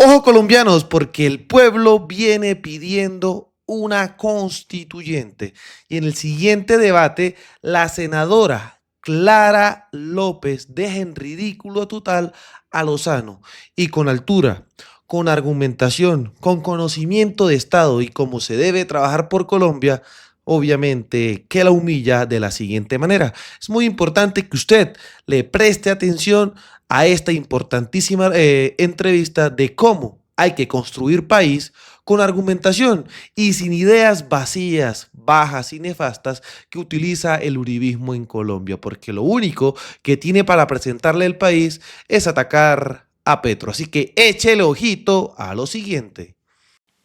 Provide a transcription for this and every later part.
Ojo colombianos, porque el pueblo viene pidiendo una constituyente. Y en el siguiente debate, la senadora Clara López deja en ridículo total a Lozano y con altura, con argumentación, con conocimiento de Estado y cómo se debe trabajar por Colombia, obviamente que la humilla de la siguiente manera. Es muy importante que usted le preste atención a esta importantísima entrevista de cómo hay que construir país con argumentación y sin ideas vacías, bajas y nefastas que utiliza el uribismo en Colombia, porque lo único que tiene para presentarle el país es atacar a Petro. Así que échele ojito a lo siguiente.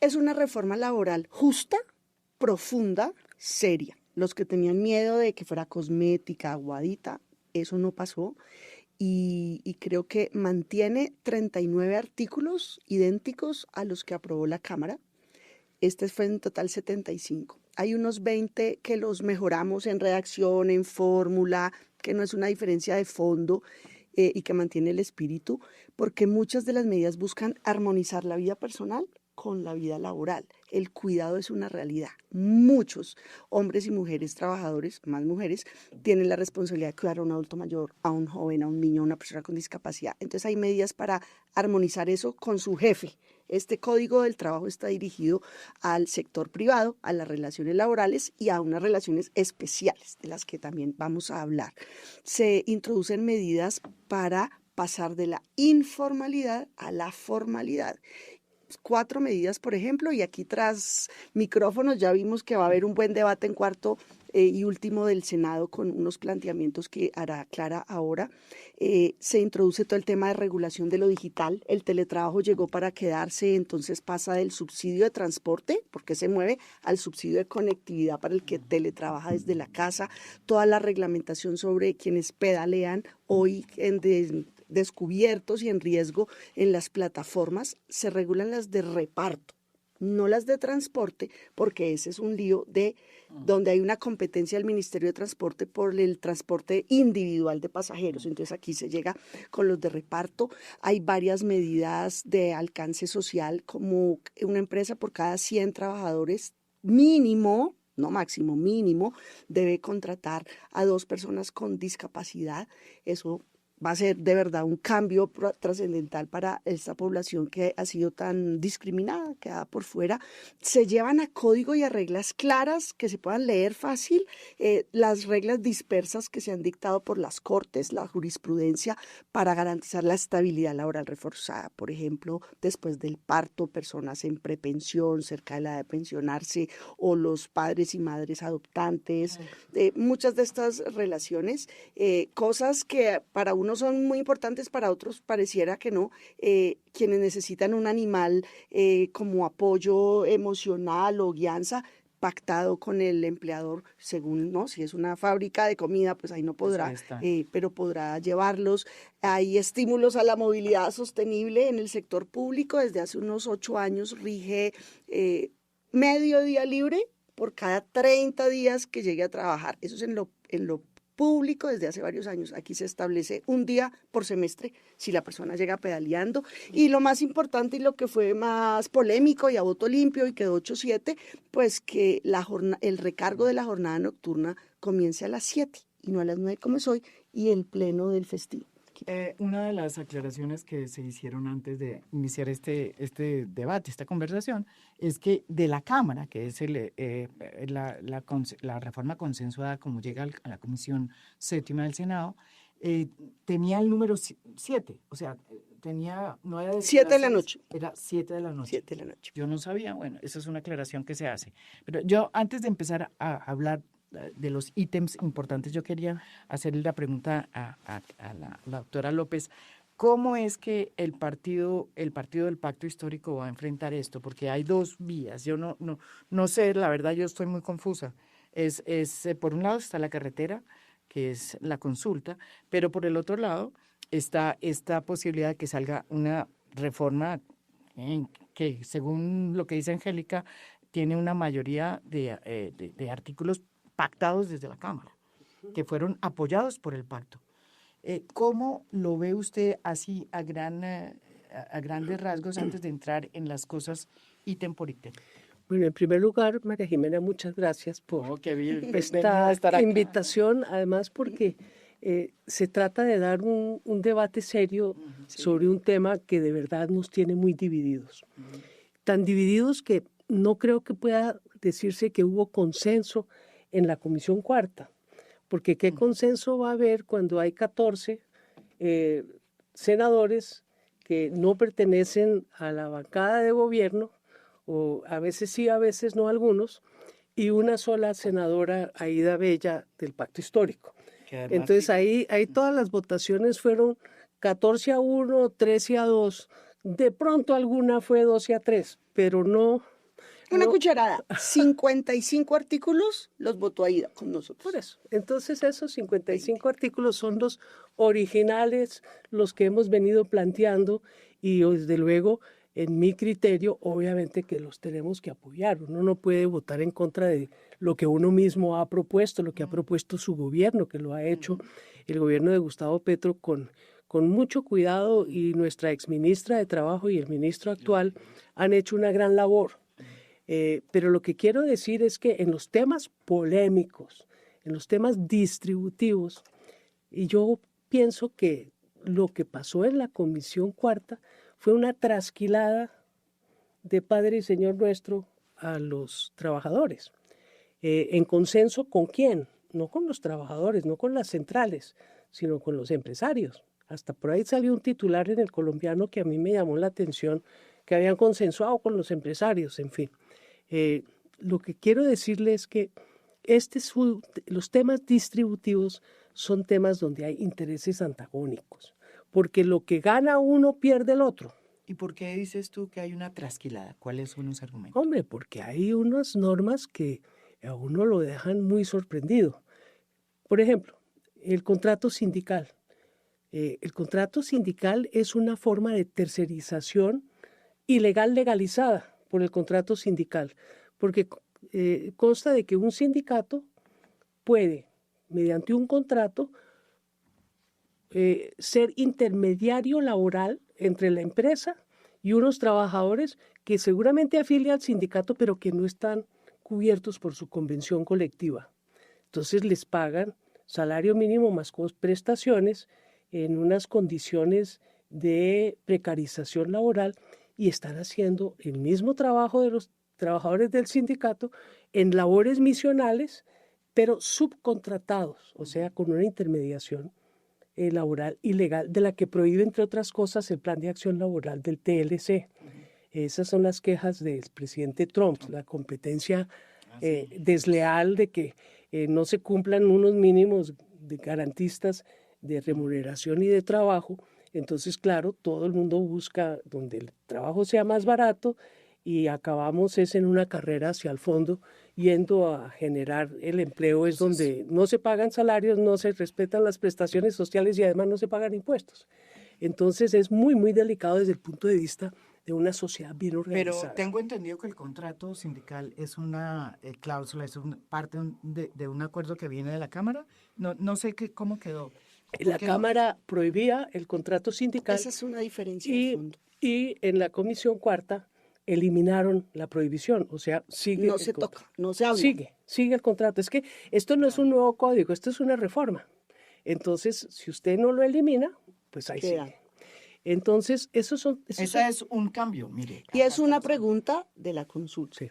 Es una reforma laboral justa, profunda, seria. Los que tenían miedo de que fuera cosmética, aguadita, eso no pasó. Y creo que mantiene 39 artículos idénticos a los que aprobó la Cámara. Este fue en total 75. Hay unos 20 que los mejoramos en redacción, en fórmula, que no es una diferencia de fondo y que mantiene el espíritu, porque muchas de las medidas buscan armonizar la vida personal con la vida laboral. El cuidado es una realidad. Muchos hombres y mujeres trabajadores, más mujeres, tienen la responsabilidad de cuidar a un adulto mayor, a un joven, a un niño, a una persona con discapacidad. Entonces hay medidas para armonizar eso con su jefe. Este código del trabajo está dirigido al sector privado, a las relaciones laborales y a unas relaciones especiales, de las que también vamos a hablar. Se introducen medidas para pasar de la informalidad a la formalidad. 4 medidas, por ejemplo, y aquí tras micrófonos ya vimos que va a haber un buen debate en cuarto y último del Senado con unos planteamientos que hará Clara ahora. Se introduce todo el tema de regulación de lo digital. El teletrabajo llegó para quedarse, entonces pasa del subsidio de transporte, porque se mueve, al subsidio de conectividad para el que teletrabaja desde la casa. Toda la reglamentación sobre quienes pedalean hoy descubiertos y en riesgo en las plataformas, se regulan las de reparto, no las de transporte, porque ese es un lío de donde hay una competencia del Ministerio de Transporte por el transporte individual de pasajeros. Entonces aquí se llega con los de reparto. Hay varias medidas de alcance social, como una empresa por cada 100 trabajadores mínimo, no máximo, mínimo, debe contratar a 2 personas con discapacidad. Eso va a ser de verdad un cambio trascendental para esta población que ha sido tan discriminada, quedada por fuera. Se llevan a código y a reglas claras que se puedan leer fácil, las reglas dispersas que se han dictado por las cortes, la jurisprudencia, para garantizar la estabilidad laboral reforzada. Por ejemplo, después del parto, personas en prepensión, cerca de la edad de pensionarse, o los padres y madres adoptantes, muchas de estas relaciones, cosas que para unos son muy importantes, para otros pareciera que no, quienes necesitan un animal como apoyo emocional o guianza, pactado con el empleador, según, ¿no? Si es una fábrica de comida, pues ahí no podrá, pero podrá llevarlos. Hay estímulos a la movilidad sostenible en el sector público. Desde hace unos 8 años rige medio día libre por cada 30 días que llegue a trabajar. Eso es en lo público desde hace varios años. Aquí se establece un día por semestre si la persona llega pedaleando. Y lo más importante y lo que fue más polémico y a voto limpio y quedó 8-7, pues que el recargo de la jornada nocturna comience a las 7 y no a las 9 como es hoy, y el pleno del festivo. Una de las aclaraciones que se hicieron antes de iniciar este debate, esta conversación, es que de la Cámara, que es la reforma consensuada como llega a la Comisión Séptima del Senado, tenía el número 7, o sea, no era 7 de la noche. Era 7 de la noche. 7 de la noche. Yo no sabía, bueno, esa es una aclaración que se hace. Pero yo, antes de empezar a hablar de los ítems importantes, yo quería hacerle la pregunta a la doctora López. ¿Cómo es que el partido del Pacto Histórico va a enfrentar esto? Porque hay dos vías. Yo no sé, la verdad, yo estoy muy confusa. Por un lado está la carretera, que es la consulta, pero por el otro lado está esta posibilidad de que salga una reforma que, según lo que dice Angélica, tiene una mayoría de artículos pactados desde la Cámara, que fueron apoyados por el pacto. ¿Cómo lo ve usted así a grandes rasgos antes de entrar en las cosas ítem por ítem. Bueno, en primer lugar, María Jimena, muchas gracias por Qué bien. Bienvenida esta a estar acá. invitación, además porque se trata de dar un debate serio sobre un tema que de verdad nos tiene muy divididos. Tan divididos que no creo que pueda decirse que hubo consenso en la Comisión Cuarta, porque ¿qué consenso va a haber cuando hay 14 senadores que no pertenecen a la bancada de gobierno, o a veces sí, a veces no algunos, y una sola senadora, Aída Bella, del Pacto Histórico? Entonces ahí todas las votaciones fueron 14-1, 13-2, de pronto alguna fue 12-3, pero no... Una no, cucharada, 55 artículos los votó Aida con nosotros. por eso. Entonces esos 55 artículos son los originales, los que hemos venido planteando, y desde luego, en mi criterio, obviamente que los tenemos que apoyar. Uno no puede votar en contra de lo que uno mismo ha propuesto, lo que ha propuesto su gobierno, que lo ha hecho el gobierno de Gustavo Petro con mucho cuidado, y nuestra exministra de Trabajo y el ministro actual han hecho una gran labor. Pero lo que quiero decir es que en los temas polémicos, en los temas distributivos, y yo pienso que lo que pasó en la Comisión Cuarta fue una trasquilada de Padre y Señor nuestro a los trabajadores. ¿En consenso con quién? No con los trabajadores, no con las centrales, sino con los empresarios. Hasta por ahí salió un titular en El Colombiano que a mí me llamó la atención, que habían consensuado con los empresarios, en fin. Lo que quiero decirle es que los temas distributivos son temas donde hay intereses antagónicos, porque lo que gana uno pierde el otro. ¿Y por qué dices tú que hay una trasquilada? ¿Cuáles son los argumentos? Hombre, porque hay unas normas que a uno lo dejan muy sorprendido. Por ejemplo, el contrato sindical. El contrato sindical es una forma de tercerización ilegal legalizada por el contrato sindical, porque consta de que un sindicato puede, mediante un contrato, ser intermediario laboral entre la empresa y unos trabajadores que seguramente afilian al sindicato, pero que no están cubiertos por su convención colectiva. Entonces les pagan salario mínimo más prestaciones en unas condiciones de precarización laboral, y están haciendo el mismo trabajo de los trabajadores del sindicato en labores misionales, pero subcontratados, o sea, con una intermediación laboral ilegal, de la que prohíbe, entre otras cosas, el Plan de Acción Laboral del TLC. Esas son las quejas del presidente Trump, la competencia desleal de que no se cumplan unos mínimos de garantistas de remuneración y de trabajo. Entonces, claro, todo el mundo busca donde el trabajo sea más barato, y acabamos en una carrera hacia el fondo, yendo a generar el empleo, es donde no se pagan salarios, no se respetan las prestaciones sociales y además no se pagan impuestos. Entonces es muy, muy delicado desde el punto de vista de una sociedad bien organizada. Pero tengo entendido que el contrato sindical es una cláusula, es parte de un acuerdo que viene de la Cámara. No sé cómo quedó. La Cámara prohibía el contrato sindical. Esa es una diferencia de fondo. Y en la Comisión Cuarta eliminaron la prohibición, o sea, sigue. No se toca, no se habla. Sigue el contrato. Es que esto no es un nuevo código, esto es una reforma. Entonces, si usted no lo elimina, pues ahí Queda. sigue. Entonces, Ese es un cambio, mire. Y es una pregunta de la consulta. Sí.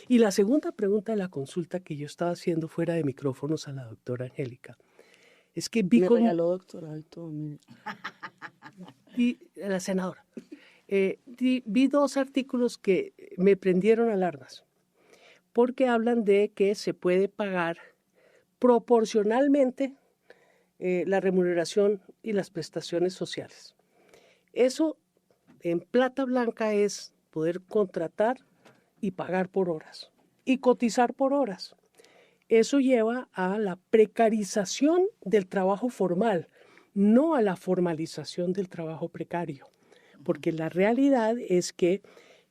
Y la segunda pregunta de la consulta que yo estaba haciendo fuera de micrófonos a la doctora Angélica, es que vi Me cómo... regaló doctorado y todo. Mire. Y la senadora. Vi dos artículos que me prendieron alarmas, porque hablan de que se puede pagar proporcionalmente la remuneración y las prestaciones sociales. Eso en plata blanca es poder contratar y pagar por horas y cotizar por horas. Eso lleva a la precarización del trabajo formal, no a la formalización del trabajo precario, porque la realidad es que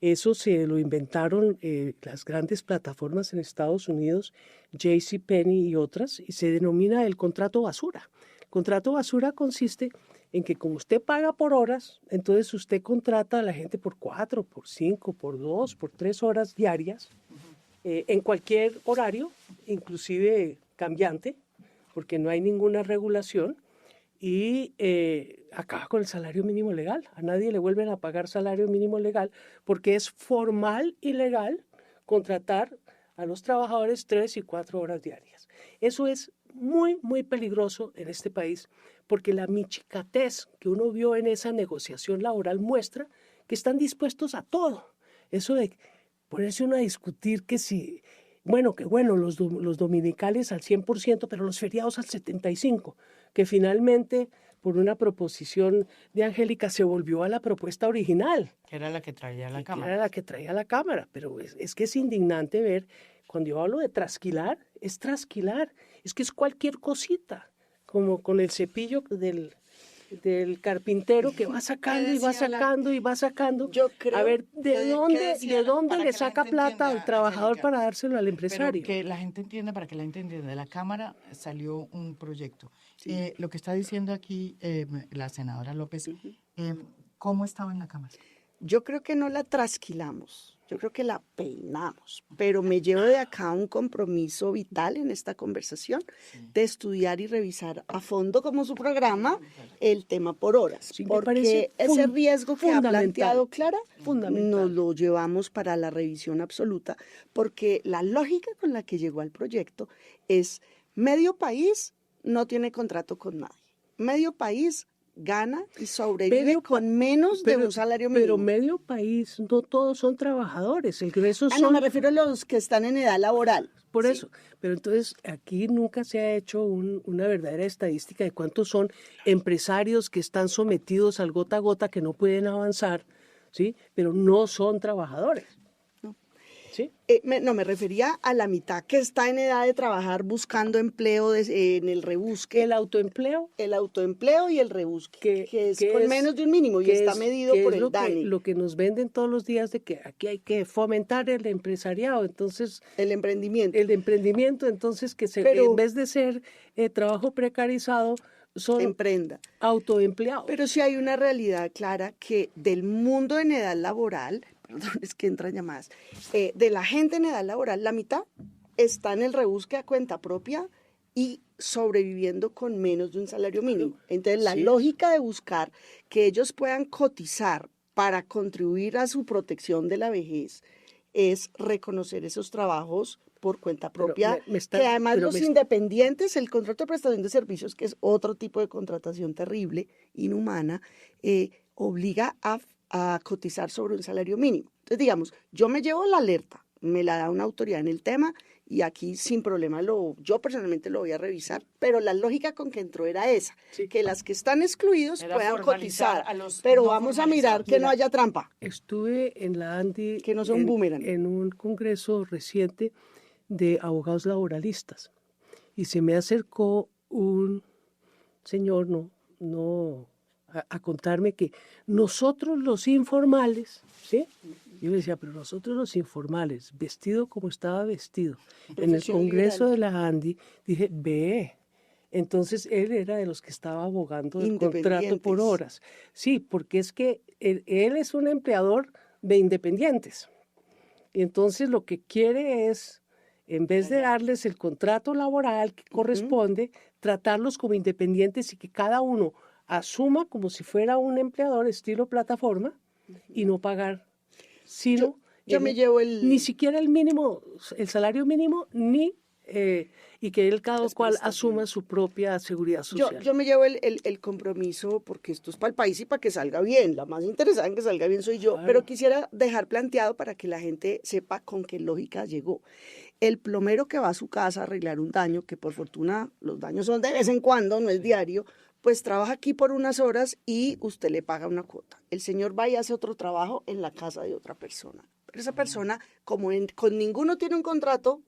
eso se lo inventaron las grandes plataformas en Estados Unidos, JCPenney y otras, y se denomina el contrato basura. El contrato basura consiste en que como usted paga por horas, entonces usted contrata a la gente por 4, por 5, por 2, por 3 horas diarias, en cualquier horario, inclusive cambiante, porque no hay ninguna regulación, y acaba con el salario mínimo legal. A nadie le vuelven a pagar salario mínimo legal porque es formal y legal contratar a los trabajadores 3 y 4 horas diarias. Eso es muy, muy peligroso en este país porque la michicatez que uno vio en esa negociación laboral muestra que están dispuestos a todo. Eso de ponerse uno a discutir que si, los dominicales al 100%, pero los feriados al 75%, que finalmente, por una proposición de Angélica, se volvió a la propuesta original. Que era la que traía la Que Cámara. era la que traía la Cámara, pero es que es indignante ver, cuando yo hablo de trasquilar, es trasquilar, es que es cualquier cosita, como con el cepillo del carpintero que va sacando y va sacando y va sacando. Yo creo a ver, que ¿de dónde para le que la saca gente plata entienda, al trabajador Angélica, para dárselo al Pero empresario? que la gente entienda, para que la gente entienda, de la Cámara salió un proyecto. Lo que está diciendo aquí la senadora López, ¿cómo estaba en la Cámara? Yo creo que no la trasquilamos, yo creo que la peinamos, pero me llevo de acá un compromiso vital en esta conversación de estudiar y revisar a fondo como su programa el tema por horas, Sí, me porque parece ese riesgo que ha fundamental, planteado Clara fundamental. nos lo llevamos para la revisión absoluta, porque la lógica con la que llegó al proyecto es medio país no tiene contrato con nadie, medio país gana y sobrevive con menos de un salario mínimo. Pero medio país, no todos son trabajadores, el grueso No, son... me refiero a los que están en edad laboral. Por Sí. eso, pero entonces aquí nunca se ha hecho una verdadera estadística de cuántos son empresarios que están sometidos al gota a gota, que no pueden avanzar, ¿sí? Pero no son trabajadores. ¿Sí? No, me refería a la mitad que está en edad de trabajar buscando empleo en el rebusque. El autoempleo, El autoempleo y el rebusque, que es con menos de un mínimo y que está es- medido que por es el DANE. lo que nos venden todos los días de que aquí hay que fomentar el empresariado, entonces El emprendimiento. el emprendimiento, entonces Pero- en vez de ser trabajo precarizado, son Emprenda. autoempleados. Pero sí hay una realidad clara que del mundo en edad laboral, perdón, es que entran llamadas, de la gente en edad laboral, la mitad está en el rebusque a cuenta propia y sobreviviendo con menos de un salario mínimo. Entonces, la Sí. lógica de buscar que ellos puedan cotizar para contribuir a su protección de la vejez es reconocer esos trabajos por cuenta Pero propia, me está- que además pero los me- independientes, el contrato de prestación de servicios, que es otro tipo de contratación terrible, inhumana, obliga a cotizar sobre un salario mínimo. Entonces, digamos, yo me llevo la alerta, me la da una autoridad en el tema y aquí sin problema yo personalmente lo voy a revisar, pero la lógica con que entró era esa, Sí. que las que están excluidos Era puedan formalizar cotizar, a los pero no vamos a mirar formalizados. que no haya trampa. Estuve en la ANDI Que no son boomerang. en un congreso reciente de abogados laboralistas y se me acercó un señor a contarme que nosotros los informales, ¿sí? Yo le decía, pero nosotros los informales, vestido como estaba vestido, en el Profesión congreso liberal. de la ANDI, dije, ve. Entonces él era de los que estaba abogando del contrato por Independientes. horas. Sí, porque es que él es un empleador de independientes. Y entonces lo que quiere es, en vez de darles el contrato laboral que corresponde, tratarlos como independientes y que cada uno asuma como si fuera un empleador estilo plataforma y no pagar, sino Yo me llevo ni siquiera el mínimo, el salario mínimo, ni y que él cada Las cual prestaciones. asuma su propia seguridad social. Yo me llevo el compromiso porque esto es para el país y para que salga bien. La más interesada en que salga bien soy yo, Claro. pero quisiera dejar planteado para que la gente sepa con qué lógica llegó. El plomero que va a su casa a arreglar un daño, que por fortuna los daños son de vez en cuando, no es diario, pues trabaja aquí por unas horas y usted le paga una cuota. El señor va y hace otro trabajo en la casa de otra persona. Pero esa persona, como con ninguno tiene un contrato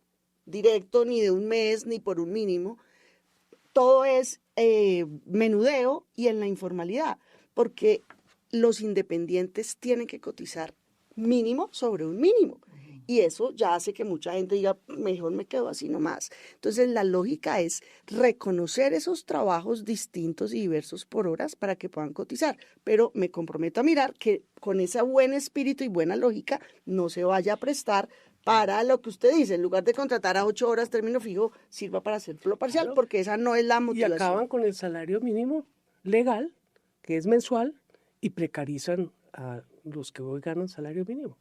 directo, ni de un mes, ni por un mínimo, todo es menudeo y en la informalidad, porque los independientes tienen que cotizar mínimo sobre un mínimo. Y eso ya hace que mucha gente diga, mejor me quedo así nomás. Entonces, la lógica es reconocer esos trabajos distintos y diversos por horas para que puedan cotizar. Pero me comprometo a mirar que con ese buen espíritu y buena lógica no se vaya a prestar para lo que usted dice, en lugar de contratar a 8 horas término fijo, sirva para hacerlo parcial, Claro. porque esa no es la Y motivación. acaban con el salario mínimo legal, que es mensual, y precarizan a los que hoy ganan salario mínimo.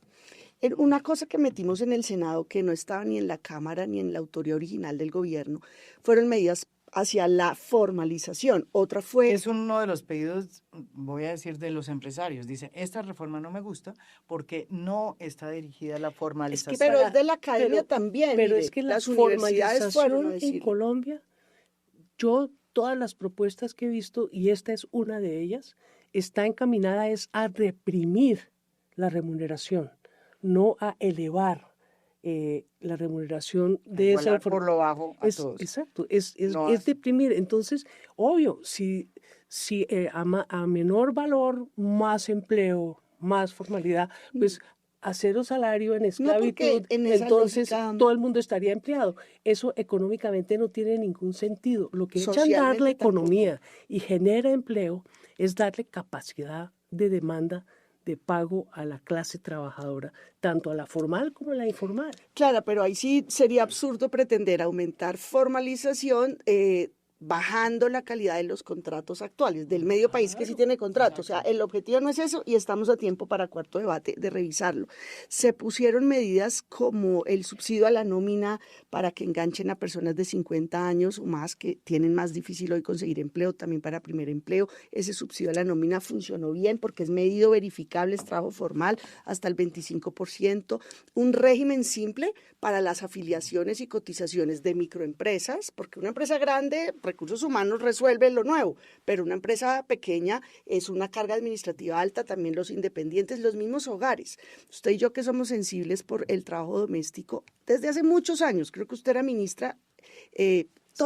Una cosa que metimos en el Senado que no estaba ni en la Cámara ni en la autoría original del gobierno fueron medidas hacia la formalización. Otra fue... Es uno de los pedidos, voy a decir, de los empresarios. Dice, esta reforma no me gusta porque no está dirigida a la Es formalización. que, pero es de la academia Pero- también. Pero mire, es que la las universidades fueron a formalización en decir. Colombia, yo todas las propuestas que he visto, y esta es una de ellas, está encaminada es a reprimir la remuneración, no a elevar la remuneración de esa Igualar por lo bajo a todos. Exacto, No es es- deprimir. Entonces, obvio, si a menor valor, más empleo, más formalidad, pues a cero salario en No, porque esclavitud, en esa entonces lógica- todo el mundo estaría empleado. Eso económicamente no tiene ningún sentido. Lo que echa a andar Socialmente la tampoco. economía y genera empleo es darle capacidad de demanda de pago a la clase trabajadora, tanto a la formal como a la informal. Claro, pero ahí sí sería absurdo pretender aumentar formalización bajando la calidad de los contratos actuales, del medio país que sí tiene contrato. O sea, el objetivo no es eso y estamos a tiempo para cuarto debate de revisarlo. Se pusieron medidas como el subsidio a la nómina para que enganchen a personas de 50 años o más que tienen más difícil hoy conseguir empleo, también para primer empleo. Ese subsidio a la nómina funcionó bien porque es medido, verificable, es trabajo formal, hasta el 25%. Un régimen simple para las afiliaciones y cotizaciones de microempresas, porque una empresa grande, recursos humanos resuelve lo nuevo, pero una empresa pequeña es una carga administrativa alta, también los independientes, los mismos hogares. Usted y yo que somos sensibles por el trabajo doméstico, desde hace muchos años, creo que usted era ministra,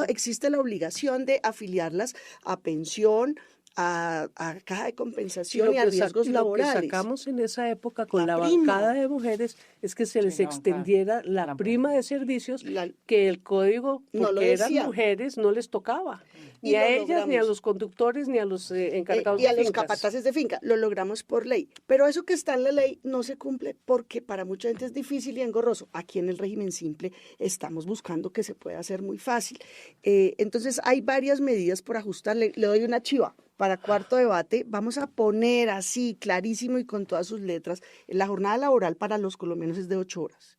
existe la obligación de afiliarlas a pensión, a caja de compensación y a riesgos laborales. Lo que sacamos en esa época con La la prima. bancada de mujeres es que se les la bancada. extendiera la La prima de servicios La- que el código, No lo porque eran decía. mujeres, no les tocaba. Y Ni a lo ellas, ni a logramos. los conductores, ni a los encargados y a de los fincas. capataces de finca. Lo logramos por ley. Pero eso que está en la ley no se cumple porque para mucha gente es difícil y engorroso. Aquí en el régimen simple estamos buscando que se pueda hacer muy fácil. Entonces hay varias medidas por ajustar. Le doy una chiva. Para cuarto debate vamos a poner así clarísimo y con todas sus letras, la jornada laboral para los colombianos es de 8 horas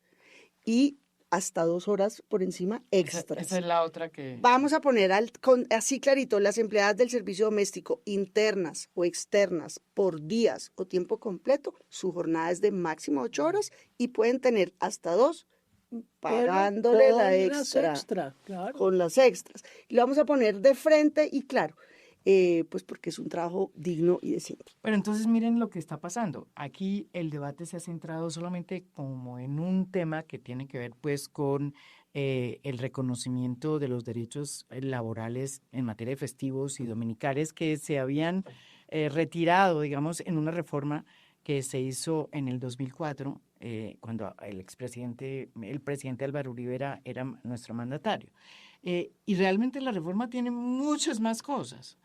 y hasta 2 horas por encima extras. Esa es la otra que... Vamos a poner así clarito, las empleadas del servicio doméstico internas o externas por días o tiempo completo, su jornada es de máximo 8 horas y pueden tener hasta 2 pagándole Pero la con las extra, claro. con las extras. Y lo vamos a poner de frente y claro, pues porque es un trabajo digno y decente. Pero entonces miren lo que está pasando. Aquí el debate se ha centrado solamente como en un tema que tiene que ver pues con el reconocimiento de los derechos laborales en materia de festivos y dominicales que se habían retirado, digamos, en una reforma que se hizo en el 2004, cuando el presidente Álvaro Uribe era nuestro mandatario. Y realmente la reforma tiene muchas más cosas.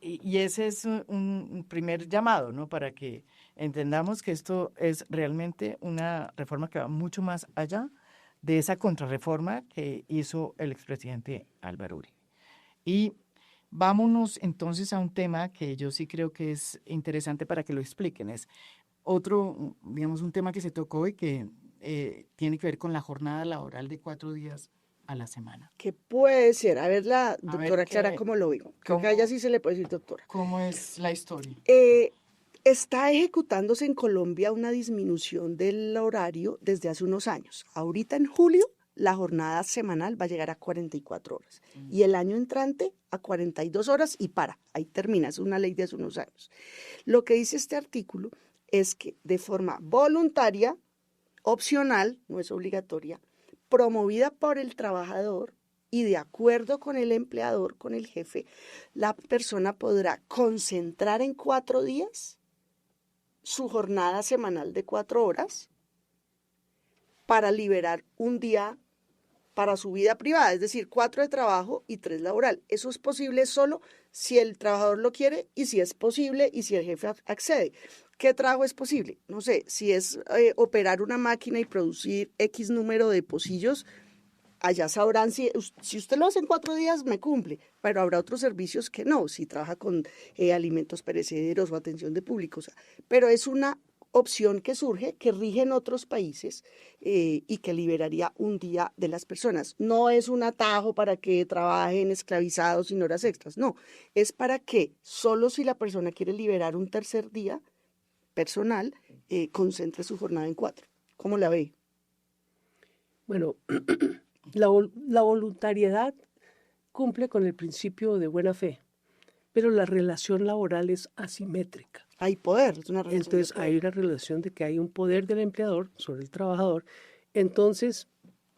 Y ese es un primer llamado, ¿no? Para que entendamos que esto es realmente una reforma que va mucho más allá de esa contrarreforma que hizo el expresidente Álvaro Uribe. Y vámonos entonces a un tema que yo sí creo que es interesante para que lo expliquen. Es otro, digamos, un tema que se tocó y que tiene que ver con la jornada laboral de 4 días a la semana. ¿Qué puede ser? A ver, la A ver, doctora Clara, ¿qué- ¿cómo lo veo? Creo que a cómo- ella sí se le puede decir doctora. ¿Cómo es la historia? Está ejecutándose en Colombia una disminución del horario desde hace unos años. Ahorita en julio la jornada semanal va a llegar a 44 horas y el año entrante a 42 horas y ahí termina, es una ley de hace unos años. Lo que dice este artículo es que de forma voluntaria, opcional, no es obligatoria, promovida por el trabajador y de acuerdo con el empleador, con el jefe, la persona podrá concentrar en 4 días su jornada semanal de 4 horas para liberar un día para su vida privada, es decir, 4 de trabajo y 3 laboral. Eso es posible solo si el trabajador lo quiere y si es posible y si el jefe accede. ¿Qué trabajo es posible? No sé, si es operar una máquina y producir X número de pocillos, allá sabrán si usted lo hace en 4 días, me cumple, pero habrá otros servicios que no, si trabaja con alimentos perecederos o atención de público. O sea, pero es una opción que surge, que rige en otros países y que liberaría un día de las personas. No es un atajo para que trabajen esclavizados sin horas extras, no, es para que solo si la persona quiere liberar un tercer día personal, concentre su jornada en 4. ¿Cómo la ve? Bueno, la voluntariedad cumple con el principio de buena fe, pero la relación laboral es asimétrica. Hay poder, es una relación de Entonces poder. hay una relación de que hay un poder del empleador sobre el trabajador. Entonces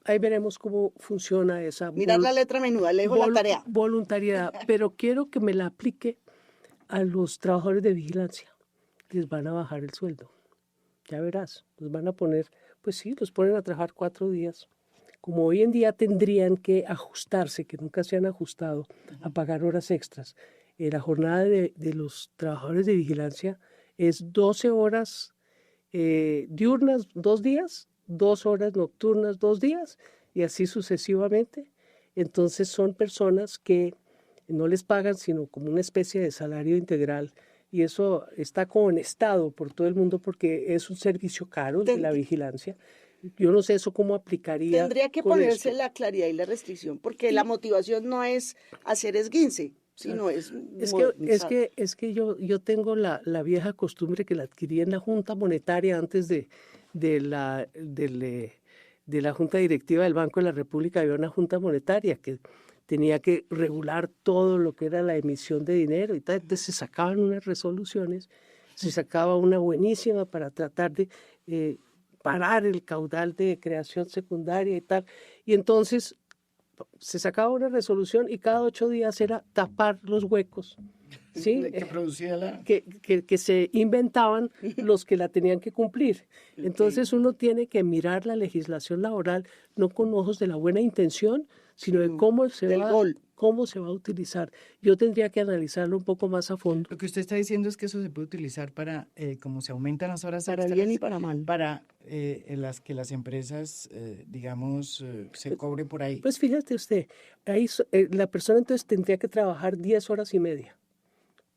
ahí veremos cómo funciona esa Mirar la letra menuda, le dejo la tarea. voluntariedad, pero quiero que me la aplique a los trabajadores de vigilancia. Les van a bajar el sueldo, ya verás, los van a poner, pues sí, los ponen a trabajar 4 días. Como hoy en día tendrían que ajustarse, que nunca se han ajustado, a pagar horas extras. La jornada de los trabajadores de vigilancia es 12 horas diurnas 2 días, 2 horas nocturnas 2 días y así sucesivamente. Entonces son personas que no les pagan sino como una especie de salario integral y eso está conestado por todo el mundo porque es un servicio caro el de la vigilancia. Yo no sé eso cómo aplicaría. Tendría que con ponerse esto. la claridad y la restricción, porque la motivación no es hacer esguince, sino es modernizar. Es que yo tengo la vieja costumbre que la adquirí en la Junta Monetaria antes de la Junta Directiva del Banco de la República. Había una Junta Monetaria que tenía que regular todo lo que era la emisión de dinero y tal. Entonces se sacaban unas resoluciones, se sacaba una buenísima para tratar de parar el caudal de creación secundaria y tal. Y entonces se sacaba una resolución y cada 8 días era tapar los huecos, ¿sí? Que producía la... que se inventaban los que la tenían que cumplir. Entonces uno tiene que mirar la legislación laboral no con ojos de la buena intención, sino de cómo se va a utilizar. Yo tendría que analizarlo un poco más a fondo. Lo que usted está diciendo es que eso se puede utilizar para, como se aumentan las horas Para extras, bien y para mal. para que las empresas, digamos, se cobre por ahí. Pues fíjate usted, ahí la persona entonces tendría que trabajar 10 horas y media,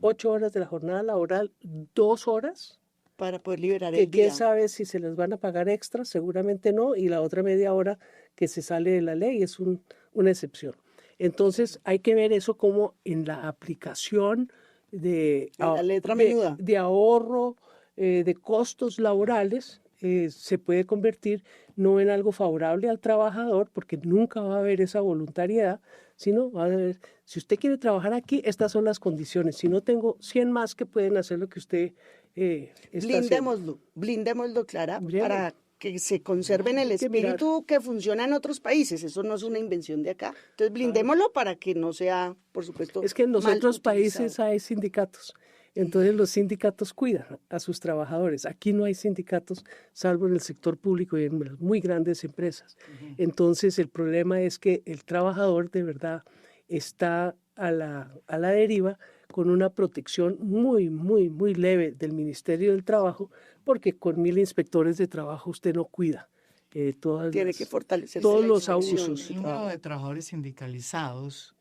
8 horas de la jornada laboral, 2 horas, Para poder liberar que el día. quién sabe si se les van a pagar extras, seguramente no, y la otra media hora que se sale de la ley es una excepción. Entonces hay que ver eso como en la aplicación de, En la letra menuda. de ahorro, de costos laborales, se puede convertir no en algo favorable al trabajador, porque nunca va a haber esa voluntariedad, sino va a haber, si usted quiere trabajar aquí, estas son las condiciones. Si no tengo 100 más que pueden hacer lo que usted está haciendo. Blindémoslo, Clara, Blindémoslo. para que se conserve en el Hay que mirar. espíritu que funciona en otros países. Eso no es una invención de acá. Entonces, blindémoslo para que no sea, por supuesto, Es que en los mal otros países utilizado. hay sindicatos. Entonces los sindicatos cuidan a sus trabajadores. Aquí no hay sindicatos, salvo en el sector público y en las muy grandes empresas. Entonces el problema es que el trabajador de verdad está a la deriva con una protección muy, muy, muy leve del Ministerio del Trabajo, porque con 1000 inspectores de trabajo usted no cuida Tiene que fortalecerse todos la los inspección. abusos. El número de trabajadores sindicalizados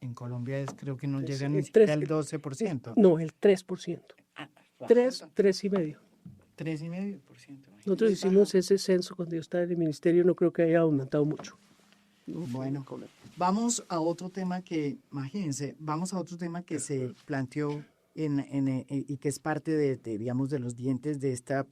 en Colombia creo que no Es llega ni el siquiera 3, al 12%. No, el 3%. Ah, 3,5%. 3,5%. Nosotros hicimos ese censo cuando yo estaba en el ministerio, no creo que haya aumentado mucho. Bueno, vamos a otro tema que, imagínense, vamos a otro tema que se planteó y que es parte digamos, de los dientes de esta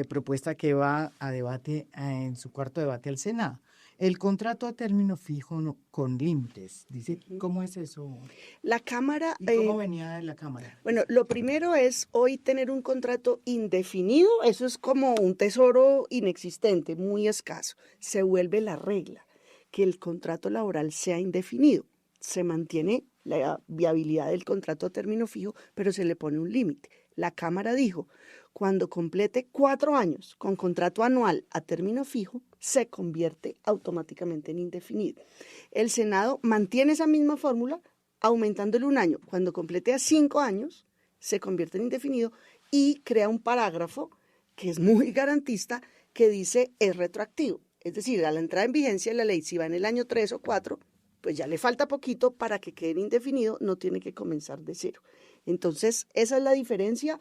propuesta que va a debate en su cuarto debate al Senado. El contrato a término fijo con límites. Dice, ¿cómo es eso? La Cámara... ¿Y cómo venía de la Cámara? Bueno, lo primero es hoy tener un contrato indefinido, eso es como un tesoro inexistente, muy escaso. Se vuelve la regla, que el contrato laboral sea indefinido. Se mantiene la viabilidad del contrato a término fijo, pero se le pone un límite. La Cámara dijo, cuando complete 4 años con contrato anual a término fijo, se convierte automáticamente en indefinido. El Senado mantiene esa misma fórmula, aumentándole 1 año. Cuando complete a 5 años, se convierte en indefinido y crea un parágrafo que es muy garantista que dice es retroactivo. Es decir, a la entrada en vigencia de la ley, si va en el año 3 o 4, pues ya le falta poquito para que quede indefinido, no tiene que comenzar de cero. Entonces, esa es la diferencia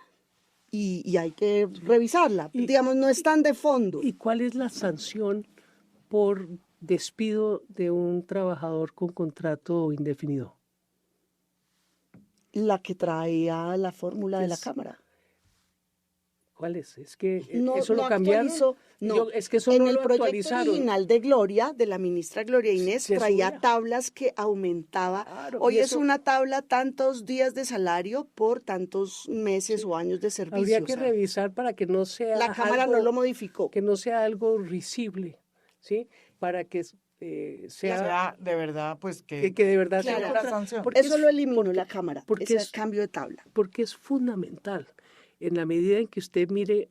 y hay que revisarla. Digamos, no es tan de fondo. ¿Y cuál es la sanción por despido de un trabajador con contrato indefinido? La que traía la fórmula de la Cámara. ¿Cuál es? Es que No, eso no lo cambiaron. actualizó, no. Es que eso en no el lo proyecto actualizaron. original de Gloria, de la ministra Gloria Inés, Se traía subía. tablas que aumentaba. Claro, Hoy y es eso- una tabla tantos días de salario por tantos meses o años de servicio. Habría O que sea, revisar para que no sea la Cámara algo, no lo modificó. que no sea algo risible, ¿sí? Para que sea de verdad, pues que de verdad sea Claro. una la sanción. porque Eso es- lo eliminó porque- la Cámara, porque ese es- cambio de tabla. porque es fundamental en la medida en que usted mire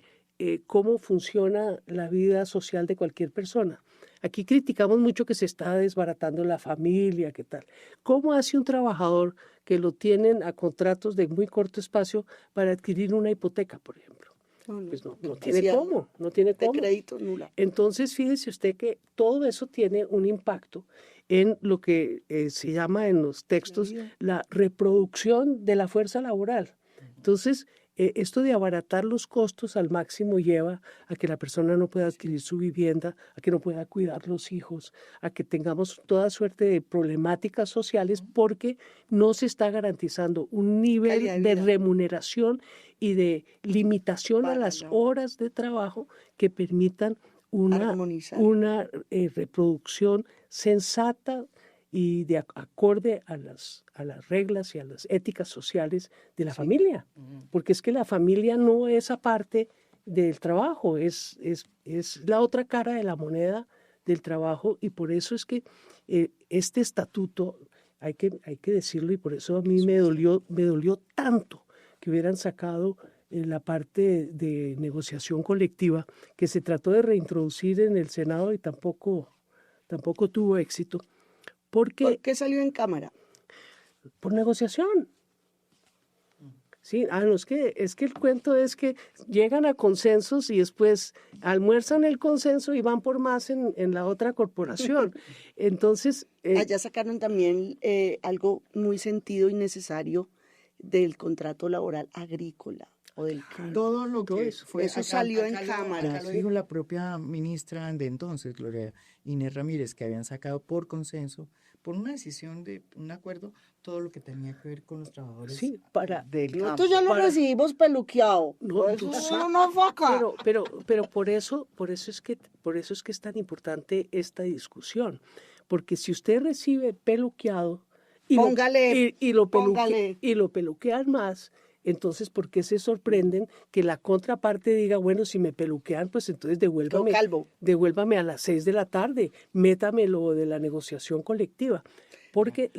cómo funciona la vida social de cualquier persona. Aquí criticamos mucho que se está desbaratando la familia, ¿qué tal? ¿Cómo hace un trabajador que lo tienen a contratos de muy corto espacio para adquirir una hipoteca, por ejemplo? Pues no tiene Decía, cómo, no tiene de cómo. crédito nula. Entonces, fíjese usted que todo eso tiene un impacto en lo que se llama en los textos la reproducción de la fuerza laboral. Entonces, esto de abaratar los costos al máximo lleva a que la persona no pueda adquirir su vivienda, a que no pueda cuidar los hijos, a que tengamos toda suerte de problemáticas sociales porque no se está garantizando un nivel Calidad de de vida. remuneración y de limitación a Para las la- horas de trabajo que permitan una, Armonizar. una reproducción sensata y de acorde a las reglas y a las éticas sociales de la familia. Porque es que la familia no es aparte del trabajo, es la otra cara de la moneda del trabajo y por eso es que este estatuto, hay que decirlo y por eso a mí me dolió tanto que hubieran sacado la parte de negociación colectiva que se trató de reintroducir en el Senado y tampoco tuvo éxito. ¿Por Porque qué salió en Cámara? por negociación. Sí, no, es que el cuento es que llegan a consensos y después almuerzan el consenso y van por más en la otra corporación. Entonces, Allá sacaron también algo muy sentido y necesario del contrato laboral agrícola o del campo. Todo lo que fue Eso salió en acá Cámara. acá lo dijo la propia ministra de entonces, Gloria Inés Ramírez, que habían sacado por consenso, por una decisión de un acuerdo, todo lo que tenía que ver con los trabajadores. sí, Nosotros ya lo recibimos peluqueado. No, Eso yo sé. es una vaca. pero por eso es que es tan importante esta discusión, porque si usted recibe peluqueado y Póngale, lo peluquean más, entonces ¿por qué se sorprenden que la contraparte diga, bueno, si me peluquean, pues entonces Quedó calvo. devuélvame a las 6 de la tarde, métame lo de la negociación colectiva, porque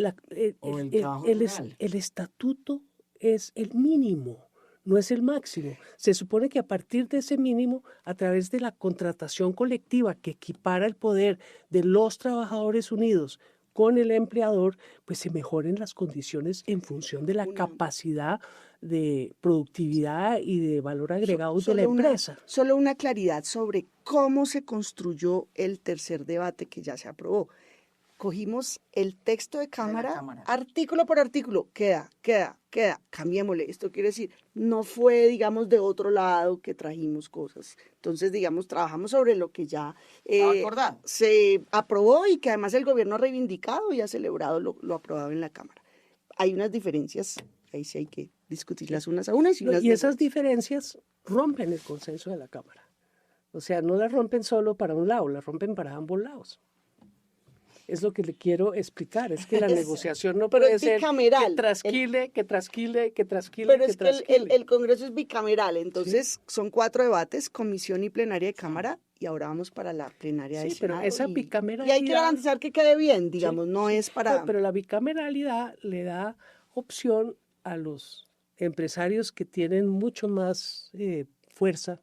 O el trabajo rural. el estatuto es el mínimo, no es el máximo. Se supone que a partir de ese mínimo, a través de la contratación colectiva que equipara el poder de los trabajadores unidos con el empleador, pues se mejoren las condiciones en función de la capacidad de productividad y de valor agregado de la empresa. Solo una claridad sobre cómo se construyó el tercer debate que ya se aprobó. Cogimos el texto de Cámara, artículo por artículo, queda, cambiémosle. Esto quiere decir, no fue, digamos, de otro lado que trajimos cosas. Entonces, digamos, trabajamos sobre lo que ya se aprobó y que además el gobierno ha reivindicado y ha celebrado lo aprobado en la Cámara. Hay unas diferencias, ahí sí hay que discutirlas unas a unas. Y esas diferencias rompen el consenso de la Cámara. O sea, no las rompen solo para un lado, las rompen para ambos lados. Es lo que le quiero explicar, es que la negociación no Pero puede es ser bicameral. que trasquile. Pero es que el Congreso es bicameral, entonces son 4 debates, comisión y plenaria de Cámara, y ahora vamos para la plenaria de Sí, pero Senado. esa Y bicameralidad... hay que garantizar que quede bien, digamos, no es para... No, pero la bicameralidad le da opción a los empresarios que tienen mucho más fuerza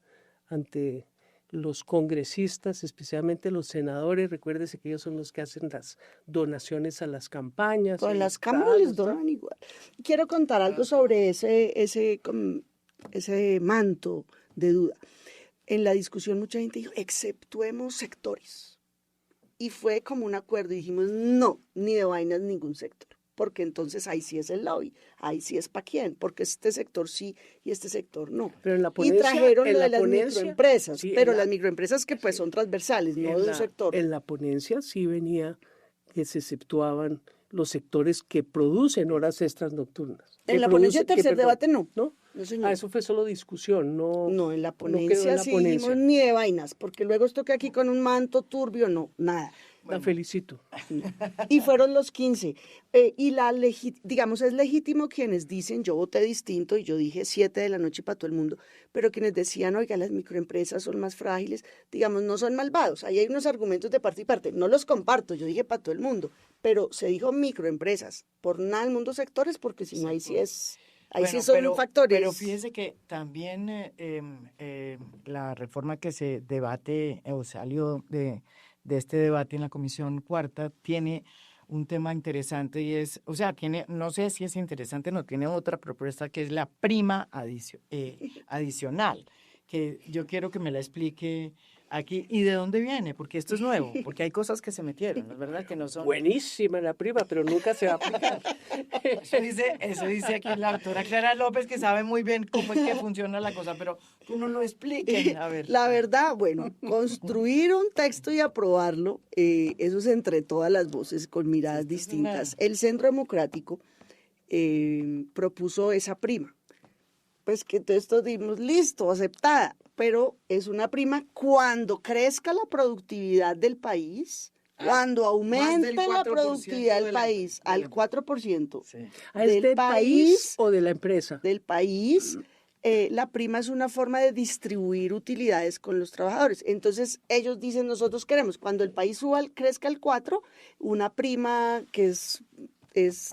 ante los congresistas, especialmente los senadores. Recuérdese que ellos son los que hacen las donaciones a las campañas. Con en las los cámaras les estados, ¿no? donan igual. Quiero contar algo sobre ese manto de duda. En la discusión mucha gente dijo, exceptuemos sectores. Y fue como un acuerdo y dijimos, no, ni de vainas ningún sector. Porque entonces ahí sí es el lobby, ahí sí es para quién, porque este sector sí y este sector no. Pero en la Y ponencia, trajeron en lo la de las ponencia, microempresas, sí, pero en la- las microempresas que pues son transversales, no de un sector. En la ponencia sí venía que se exceptuaban los sectores que producen horas extras nocturnas. En la ponencia de tercer perdón, debate no. ¿no? No, señor. Eso fue solo discusión, no, No, en la no quedó en ponencia la sí ponencia. dijimos ni de vainas, porque luego esto que aquí con un manto turbio, no, nada. La felicito. Y fueron los 15. Digamos, es legítimo quienes dicen, yo voté distinto y yo dije 7 de la noche para todo el mundo, pero quienes decían, oiga, las microempresas son más frágiles, digamos, no son malvados. Ahí hay unos argumentos de parte y parte. No los comparto, yo dije para todo el mundo, pero se dijo microempresas, por nada el mundo sectores, porque si no, ahí sí es, ahí sí son factores. Pero fíjese que también la reforma que se debate o salió de este debate en la Comisión Cuarta tiene un tema interesante y es, o sea, tiene, no sé si es interesante, no, tiene otra propuesta que es la prima adicional, que yo quiero que me la explique aquí. ¿Y de dónde viene? Porque esto es nuevo, porque hay cosas que se metieron, es verdad que no son... Buenísima la prima, pero nunca se va a aplicar. Eso dice aquí la doctora Clara López, que sabe muy bien cómo es que funciona la cosa, pero que uno lo explique, a ver. La verdad, bueno, construir un texto y aprobarlo, eso es entre todas las voces con miradas distintas. El Centro Democrático propuso esa prima. Pues que entonces todos dimos, listo, aceptada, pero es una prima cuando crezca la productividad del país, cuando aumente la productividad del país al 4% ¿Es del país o de la empresa? del país, la prima es una forma de distribuir utilidades con los trabajadores. Entonces ellos dicen, nosotros queremos, cuando el país crezca al 4, una prima que es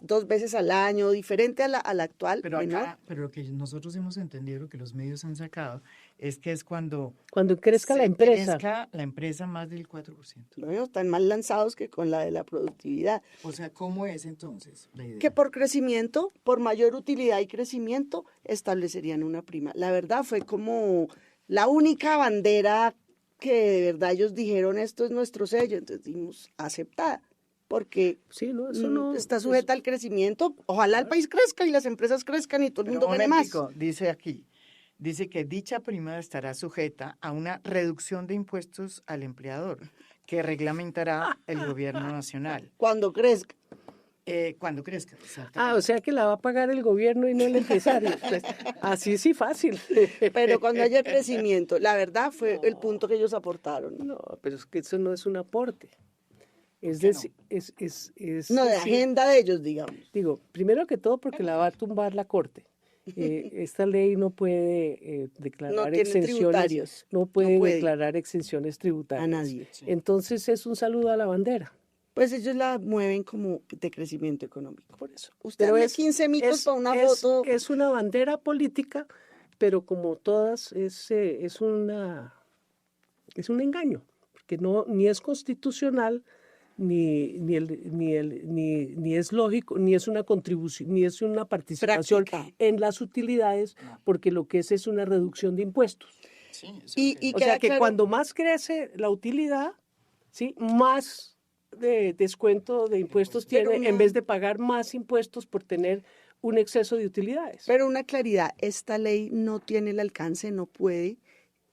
2 veces al año, diferente a la actual. Pero menor. acá, pero lo que nosotros hemos entendido, lo que los medios han sacado, es que es cuando Crezca la empresa. crezca la empresa más del 4%. Bueno, están más lanzados que con la de la productividad. O sea, ¿cómo es entonces la idea? Que por crecimiento, por mayor utilidad y crecimiento, establecerían una prima. La verdad fue como la única bandera que de verdad ellos dijeron, esto es nuestro sello, entonces dimos aceptada. Porque Sí, no, eso no está sujeta al crecimiento. Ojalá el país crezca y las empresas crezcan y todo el Pero mundo un gane más. momentico, dice aquí, dice que dicha prima estará sujeta a una reducción de impuestos al empleador que reglamentará el gobierno nacional. Cuando crezca. Cuando crezca, exactamente. o sea que la va a pagar el gobierno y no el empresario. Pues, así sí fácil. Pero cuando haya crecimiento, la verdad fue el punto que ellos aportaron. No, pero es que eso no es un aporte. Es qué no? decir, es No, de decir, agenda de ellos, digamos. digo, primero que todo porque la va a tumbar la Corte. Esta ley no puede declarar No tiene exenciones, tributarios. no puede No puede. declarar exenciones tributarias. A nadie. Entonces es un saludo a la bandera. Pues ellos la mueven como de crecimiento económico. Por eso. Usted Pero ve 15 mitos para una foto. Es una bandera política, pero como todas es un engaño, porque ni es constitucional, ni es lógico, ni es una contribución, ni es una participación Práctica. en las utilidades, porque lo que es una reducción de impuestos. Sí, eso Y O queda sea que claro- cuando más crece la utilidad, ¿sí? Más de descuento de impuestos Pero tiene, una- en vez de pagar más impuestos por tener un exceso de utilidades. Pero una claridad, esta ley no tiene el alcance, no puede,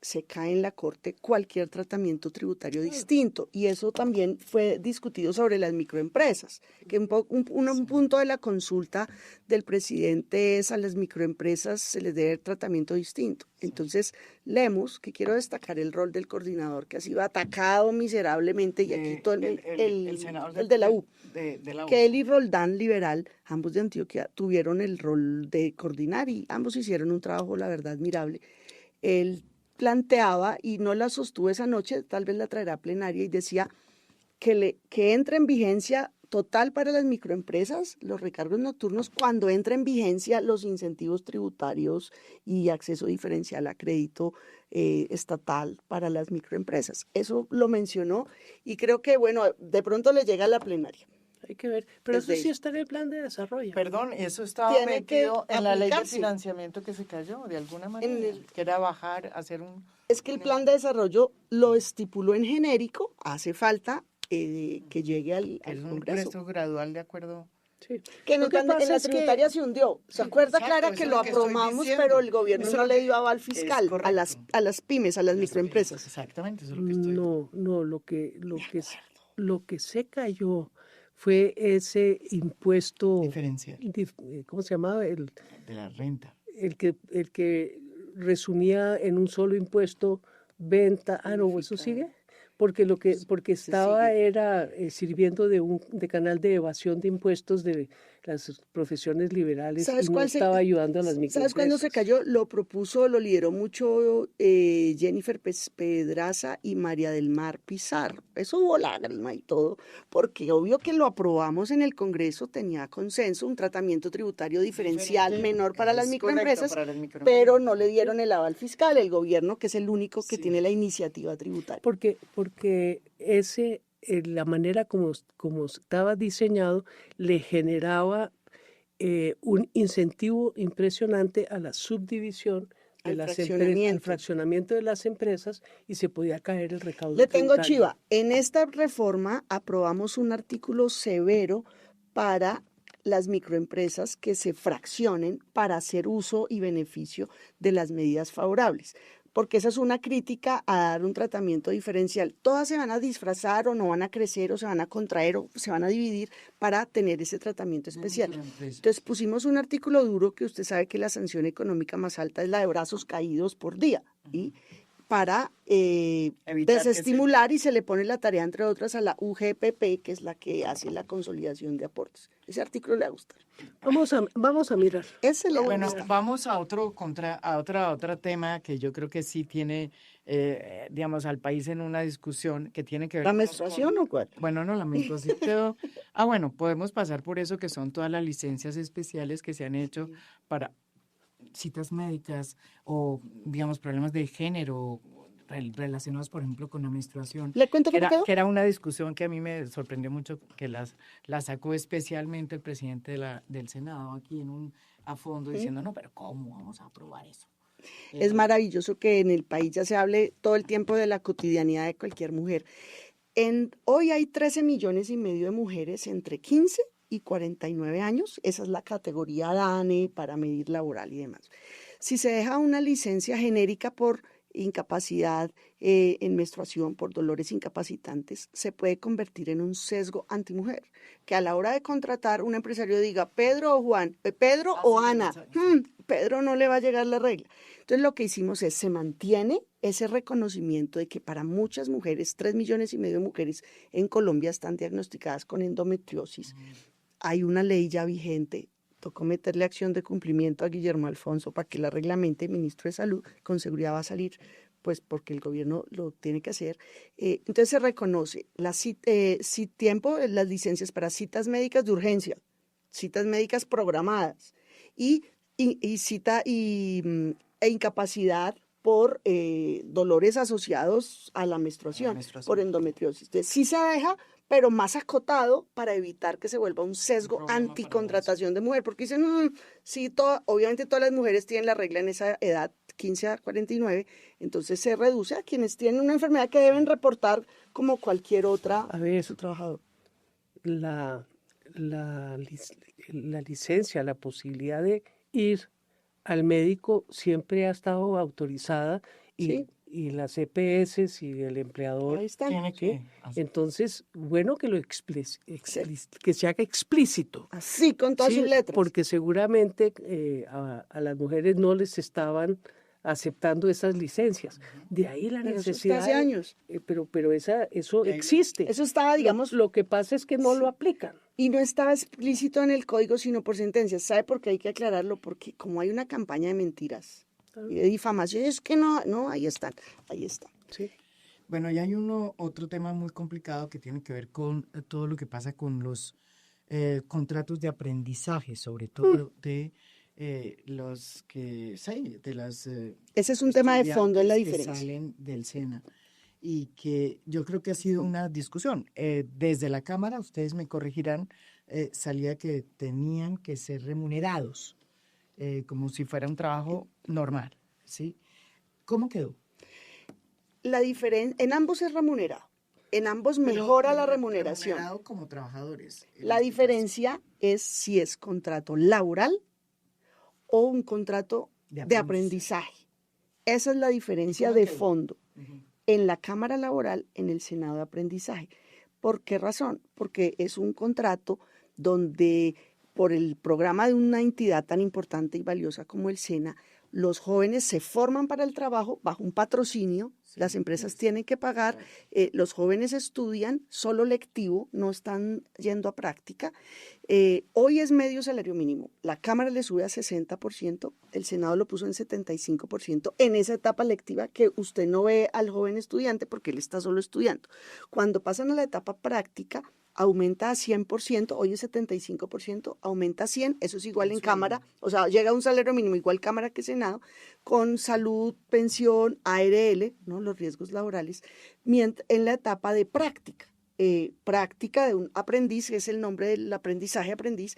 se cae en la Corte cualquier tratamiento tributario distinto. Y eso también fue discutido sobre las microempresas, que un punto de la consulta del presidente es a las microempresas se les debe tratamiento distinto. Entonces, leemos, que quiero destacar el rol del coordinador, que ha sido atacado miserablemente, y aquí todo el senador de la U. de la U. Que él y Roldán, liberal, ambos de Antioquia, tuvieron el rol de coordinar y ambos hicieron un trabajo, la verdad, admirable. Él planteaba, y no la sostuvo esa noche, tal vez la traerá a plenaria, y decía que entre en vigencia total para las microempresas, los recargos nocturnos, cuando entra en vigencia los incentivos tributarios y acceso diferencial a crédito estatal para las microempresas. Eso lo mencionó y creo que, bueno, de pronto le llega a la plenaria. Hay que ver, pero eso Desde sí ahí. está en el plan de desarrollo. Perdón, eso estaba Tiene que metido en la ley de aplicarse. financiamiento que se cayó, de alguna manera, el- que era bajar, hacer un... Es que el plan de desarrollo lo estipuló en genérico, hace falta que llegue al Es un Congreso. proceso gradual de acuerdo. Sí. Que en, Lo el que plan de- en pasa la es que- tributaria se hundió. ¿Se acuerda, Exacto, Clara, eso que es lo lo que estoy aprobamos, diciendo. pero el gobierno Eso no es le dio aval es fiscal a las, correcto. a las pymes, a las microempresas? Exactamente, eso es lo que estoy... No, lo que se cayó fue ese impuesto, Diferencial ¿cómo se llamaba? de la renta. El que resumía en un solo impuesto venta. Ah, no, ¿eso sigue? Porque estaba era sirviendo de canal de evasión de impuestos de las profesiones liberales y no estaba ayudando a las microempresas. ¿Sabes cuándo se cayó? Lo propuso, lo lideró mucho Jennifer Pedraza y María del Mar Pizarro. Eso hubo lágrima y todo, porque obvio que lo aprobamos en el Congreso, tenía consenso, un tratamiento tributario diferencial menor para las Es microempresas, correcto, para las microempresas. pero no le dieron el aval fiscal, el gobierno, que es el único que tiene la iniciativa tributaria. Porque la manera como estaba diseñado le generaba un incentivo impresionante a la subdivisión de las empresas, al fraccionamiento de las empresas, y se podía caer el recaudo Le tengo tributario. chiva. En esta reforma aprobamos un artículo severo para las microempresas que se fraccionen para hacer uso y beneficio de las medidas favorables, porque esa es una crítica a dar un tratamiento diferencial. Todas se van a disfrazar o no van a crecer o se van a contraer o se van a dividir para tener ese tratamiento especial. Entonces pusimos un artículo duro que usted sabe que la sanción económica más alta es la de brazos caídos por día, y para desestimular, y se le pone la tarea, entre otras, a la UGPP, que es la que hace la consolidación de aportes. Ese artículo le va a gustar. Vamos a mirar. Ese le va a Bueno, gustar. vamos a otro tema que yo creo que sí tiene, digamos, al país en una discusión que tiene que ver ¿La con- menstruación o cuál? Bueno, no, la menstruación quedó... Ah, bueno, podemos pasar por eso, que son todas las licencias especiales que se han hecho para citas médicas o, digamos, problemas de género relacionados, por ejemplo, con la menstruación. ¿Le cuento cómo quedó? Que era una discusión que a mí me sorprendió mucho, que la sacó especialmente el presidente del Senado aquí a fondo, diciendo, no, pero ¿cómo vamos a aprobar eso? Es maravilloso que en el país ya se hable todo el tiempo de la cotidianidad de cualquier mujer. Hoy hay 13,5 millones de mujeres entre 15 y 49 años. Esa es la categoría DANE para medir laboral y demás. Si se deja una licencia genérica por incapacidad en menstruación, por dolores incapacitantes, se puede convertir en un sesgo antimujer, que a la hora de contratar un empresario diga Pedro o Juan, Pedro o Ana, Pedro no le va a llegar la regla. Entonces lo que hicimos es, se mantiene ese reconocimiento de que para muchas mujeres, 3,5 millones de mujeres en Colombia están diagnosticadas con endometriosis. Hay una ley ya vigente. Tocó meterle acción de cumplimiento a Guillermo Alfonso para que la reglamente. El ministro de Salud con seguridad va a salir, pues porque el gobierno lo tiene que hacer. Entonces se reconoce las licencias para citas médicas de urgencia, citas médicas programadas e incapacidad por dolores asociados a la menstruación, por endometriosis. Entonces sí se deja, pero más acotado para evitar que se vuelva un sesgo anticontratación de mujer, porque dicen, sí, obviamente todas las mujeres tienen la regla en esa edad, 15 a 49, entonces se reduce a quienes tienen una enfermedad que deben reportar como cualquier otra A ver, su trabajador. la licencia, la posibilidad de ir al médico siempre ha estado autorizada Sí. y las EPS y el empleador. Ahí están. Tiene ¿sí? que hacer. Entonces, bueno que que se haga explícito. Así, con todas Sí, sus letras. porque seguramente a las mujeres no les estaban aceptando esas licencias. De ahí la Pero eso está necesidad. hace años. Pero eso existe. Eso estaba, digamos, Lo que pasa es que no lo aplican. y no estaba explícito en el código, sino por sentencias. ¿Sabe por qué hay que aclararlo? Porque como hay una campaña de mentiras y de difamación, es que no, ahí están. Sí. Bueno, y hay otro tema muy complicado que tiene que ver con todo lo que pasa con los contratos de aprendizaje, sobre todo de los que, sí, de las Ese es un tema de fondo en la estudiantes que diferencia. salen del SENA y que yo creo que ha sido una discusión. Desde la Cámara, ustedes me corregirán, salía que tenían que ser remunerados como si fuera un trabajo normal, ¿sí? ¿Cómo quedó? La diferencia, en ambos es remunerado, en ambos mejora la remuneración. Remunerado como trabajadores. en La este diferencia es si es contrato laboral o un contrato caso, de aprendizaje. Esa es la diferencia cómo de quedó? fondo. Ujú. En la Cámara Laboral, en el Senado de Aprendizaje. ¿Por qué razón? Porque es un contrato donde, por el programa de una entidad tan importante y valiosa como el SENA, los jóvenes se forman para el trabajo bajo un patrocinio, Sí, las empresas sí, tienen que pagar, claro. los jóvenes estudian solo lectivo, no están yendo a práctica. Hoy es medio salario mínimo, la Cámara le sube a 60%, el Senado lo puso en 75% en esa etapa lectiva que usted no ve al joven estudiante porque él está solo estudiando. Cuando pasan a la etapa práctica, aumenta a 100%, hoy es 75%, aumenta a 100%, eso es igual El en sueldo. Cámara, o sea, llega a un salario mínimo igual Cámara que Senado, con salud, pensión, ARL, ¿no? Los riesgos laborales, en la etapa de práctica. Práctica de un aprendiz, que es el nombre del aprendizaje aprendiz,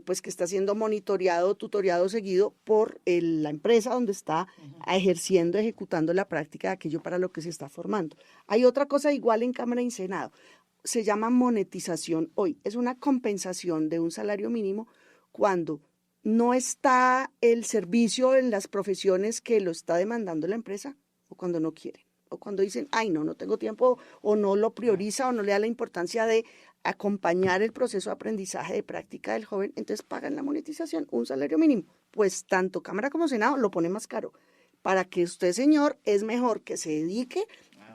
pues que está siendo monitoreado, tutoriado, seguido por la empresa donde está ejerciendo, ejecutando la práctica de aquello para lo que se está formando. Hay otra cosa igual en Cámara y Senado, se llama monetización hoy, es una compensación de un salario mínimo cuando no está el servicio en las profesiones que lo está demandando la empresa o cuando no quieren. O cuando dicen, ay, no tengo tiempo, o no lo prioriza, o no le da la importancia de acompañar el proceso de aprendizaje, de práctica del joven, entonces pagan la monetización, un salario mínimo. Pues tanto Cámara como Senado lo pone más caro. Para que usted, señor, es mejor que se dedique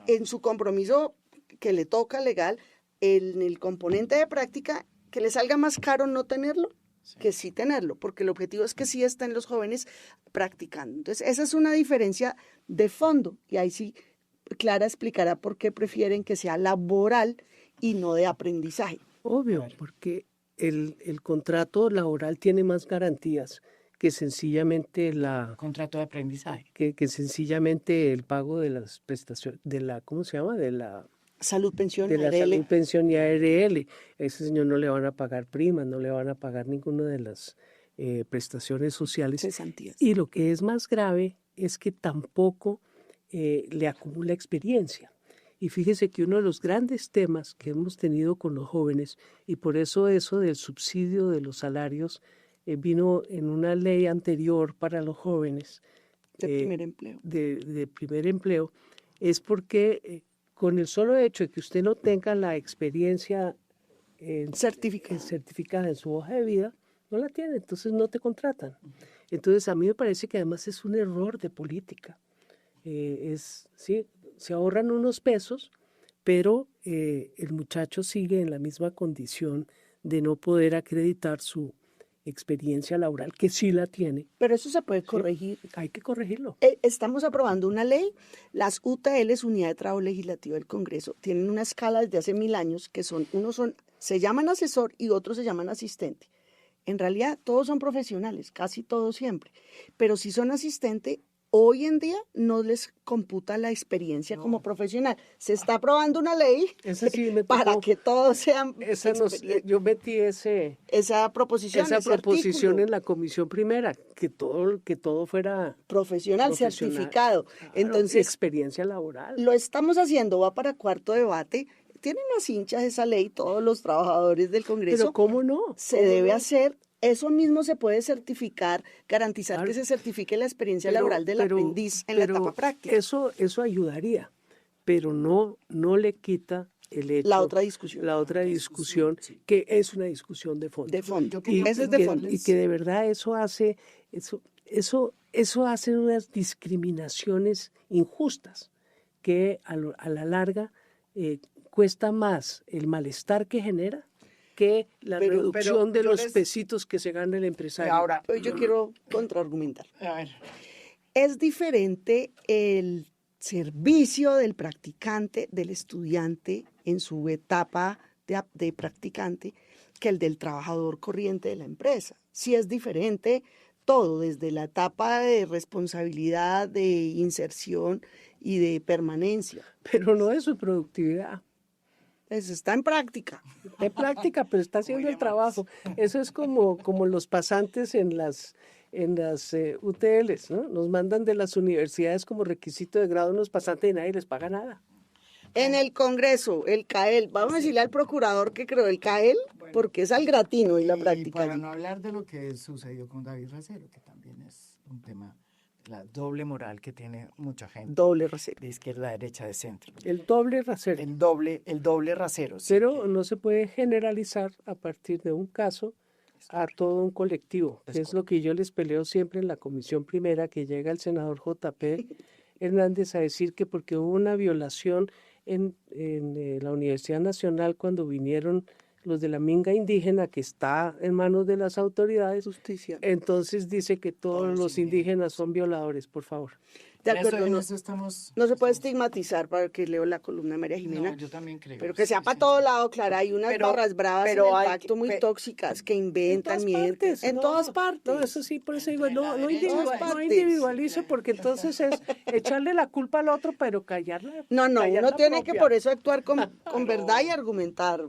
en su compromiso que le toca legal, en el componente de práctica, que le salga más caro no tenerlo que sí tenerlo, porque el objetivo es que sí estén los jóvenes practicando. Entonces, esa es una diferencia de fondo, y ahí sí Clara explicará por qué prefieren que sea laboral y no de aprendizaje. Obvio, porque el contrato laboral tiene más garantías que sencillamente Contrato de aprendizaje. que sencillamente el pago de las prestaciones, de la, ¿cómo se llama? De la Salud, pensión, de la ARL. salud, pensión y ARL. A ese señor no le van a pagar primas, no le van a pagar ninguna de las prestaciones sociales. Cesantías. Y lo que es más grave es que tampoco le acumula experiencia. Y fíjese que uno de los grandes temas que hemos tenido con los jóvenes, y por eso del subsidio de los salarios vino en una ley anterior para los jóvenes De primer empleo. de primer empleo, es porque con el solo hecho de que usted no tenga la experiencia certificada en su hoja de vida, no la tiene, entonces no te contratan. Entonces a mí me parece que además es un error de política. Sí, se ahorran unos pesos, pero el muchacho sigue en la misma condición de no poder acreditar su experiencia laboral, que sí la tiene. Pero eso se puede ¿sí? corregir. Hay que corregirlo. Estamos aprobando una ley. Las UTLs, Unidad de Trabajo Legislativo del Congreso, tienen una escala desde hace 1000 años que se llaman asesor y otros se llaman asistente. En realidad todos son profesionales, casi todos siempre. Pero si son asistente, hoy en día no les computa la experiencia como profesional. Se está aprobando una ley Esa sí me para tocó. que todos sean Yo metí esa proposición, esa ese proposición artículo en la comisión primera, que todo fuera profesional, certificado. claro, Entonces, experiencia laboral. lo estamos haciendo, va para cuarto debate. Tienen las hinchas esa ley, todos los trabajadores del Congreso. Pero ¿cómo no? Se ¿Cómo debe no? hacer, eso mismo se puede certificar, garantizar Claro. que se certifique la experiencia Pero- laboral del pero- aprendiz en la pero etapa práctica. Eso ayudaría, pero no le quita el hecho, La otra discusión. que es una discusión de fondo. De fondo. Y, Ese es de que- fondo. y que de verdad eso hace unas discriminaciones injustas que a la larga cuesta más el malestar que genera que la Pero reducción de yo los les- pesitos que se gana el empresario. Ahora, Hoy yo quiero contraargumentar. a ver, Es diferente el servicio del practicante, del estudiante en su etapa de practicante, que el del trabajador corriente de la empresa. Sí es diferente todo, desde la etapa de responsabilidad, de inserción y de permanencia. Pero no de su productividad. Pues está en práctica. De práctica, pero está haciendo el trabajo. Eso es como los pasantes en las UTLs, ¿no? Nos mandan de las universidades como requisito de grado unos pasantes y nadie les paga nada. En el Congreso, el CAEL, vamos a decirle al procurador que creó el CAEL, porque es al gratino y la práctica. Para no hablar de lo que sucedió con David Racero, que también es un tema, la doble moral que tiene mucha gente. Doble receta. De izquierda, derecha, de centro. El doble rasero. El doble rasero. Sí, Pero no se puede generalizar a partir de un caso a todo un colectivo, que es lo que yo les peleo siempre en la comisión primera, que llega el senador J.P. Hernández a decir que porque hubo una violación en la Universidad Nacional cuando vinieron los de la minga indígena, que está en manos de las autoridades, Justicia. entonces dice que todos los indígenas son violadores, por favor. De acuerdo, en no, eso estamos. no se puede estigmatizar para que leo la columna de María Jimena. No, yo también creo. Pero que sea sí, para sí, todo sí. lado, Clara. Hay unas Pero- barras bravas pero en el hay pacto que- muy pe- tóxicas que inventan, mienten. En no, todas partes. No, eso sí, por eso digo, Entre la no derecha y la no izquierda. individualice, porque entonces es echarle la culpa al otro, pero callarla. No, callar uno la tiene que propia. por eso actuar con verdad y argumentar.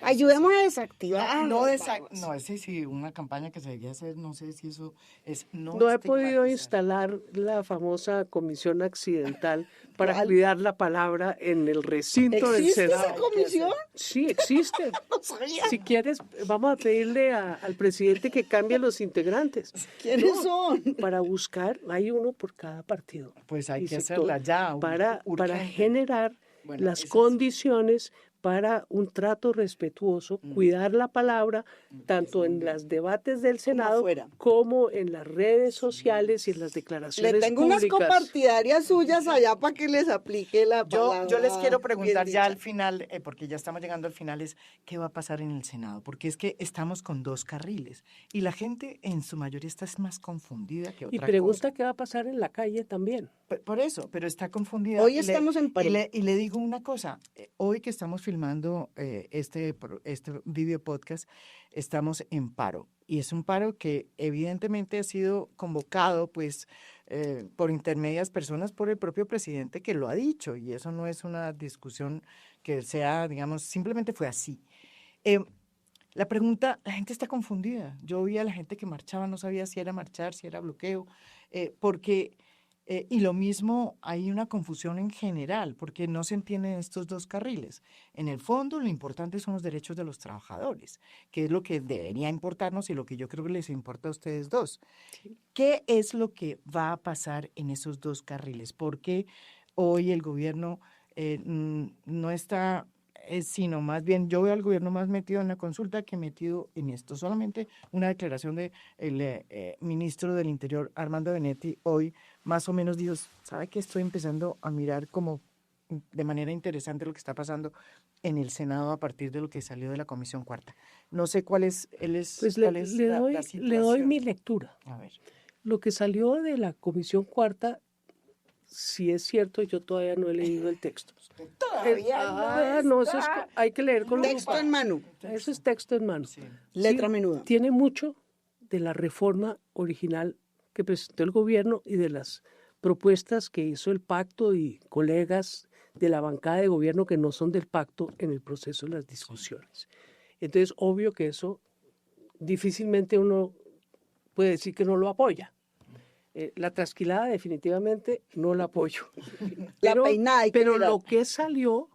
Ayudemos a desactivar. No, ese sí, una campaña que se debería hacer, no sé si eso es. No he podido estigmatizar. instalar la famosa comisión accidental para ¿Cuál? cuidar la palabra en el recinto del ¿Existe Senado. esa comisión? Sí, existe. No sabía. Si quieres, vamos a pedirle al presidente que cambie los integrantes. ¿Quiénes No, son? Para buscar, hay uno por cada partido. Pues hay y que sector, hacerla ya. para urgente. generar Bueno, las esa es- condiciones para un trato respetuoso, cuidar la palabra, tanto en los debates del Senado afuera. como en las redes sociales y en las declaraciones Le tengo unas públicas. copartidarias suyas allá para que les aplique la palabra. Yo les quiero preguntar bien ya dicha. al final, porque ya estamos llegando al final, es qué va a pasar en el Senado, porque es que estamos con dos carriles y la gente en su mayoría está más confundida que otra Y pregunta cosa. qué va a pasar en la calle también. Por eso, pero está confundida. Hoy Y estamos en paro. y le digo una cosa, hoy que estamos filmando este video podcast, estamos en paro. Y es un paro que evidentemente ha sido convocado pues por intermedias personas por el propio presidente que lo ha dicho. Y eso no es una discusión que sea, digamos, simplemente fue así. La pregunta, la gente está confundida. Yo vi a la gente que marchaba, no sabía si era marchar, si era bloqueo, porque... y lo mismo, hay una confusión en general, porque no se entienden estos dos carriles. En el fondo, lo importante son los derechos de los trabajadores, que es lo que debería importarnos y lo que yo creo que les importa a ustedes dos. ¿Qué es lo que va a pasar en esos dos carriles? Porque hoy el gobierno no está, sino más bien, yo veo al gobierno más metido en la consulta que metido en esto. Solamente una declaración del ministro del Interior, Armando Benetti, hoy más o menos dijo, ¿sabe que estoy empezando a mirar como de manera interesante lo que está pasando en el Senado a partir de lo que salió de la Comisión Cuarta? No sé cuál es, Pues cuál es le la doy mi situación. lectura. A ver. Lo que salió de la Comisión Cuarta, si es cierto, yo todavía no he leído el texto. No, eso es, hay que leer con Texto lupa. en mano, Eso es texto en mano. Sí. letra Sí, menuda. Tiene mucho de la reforma original que presentó el gobierno y de las propuestas que hizo el pacto y colegas de la bancada de gobierno que no son del pacto en el proceso de las discusiones. Entonces, obvio que eso difícilmente uno puede decir que no lo apoya. La trasquilada definitivamente no la apoyo. La peinada hay que pero mirar. lo que salió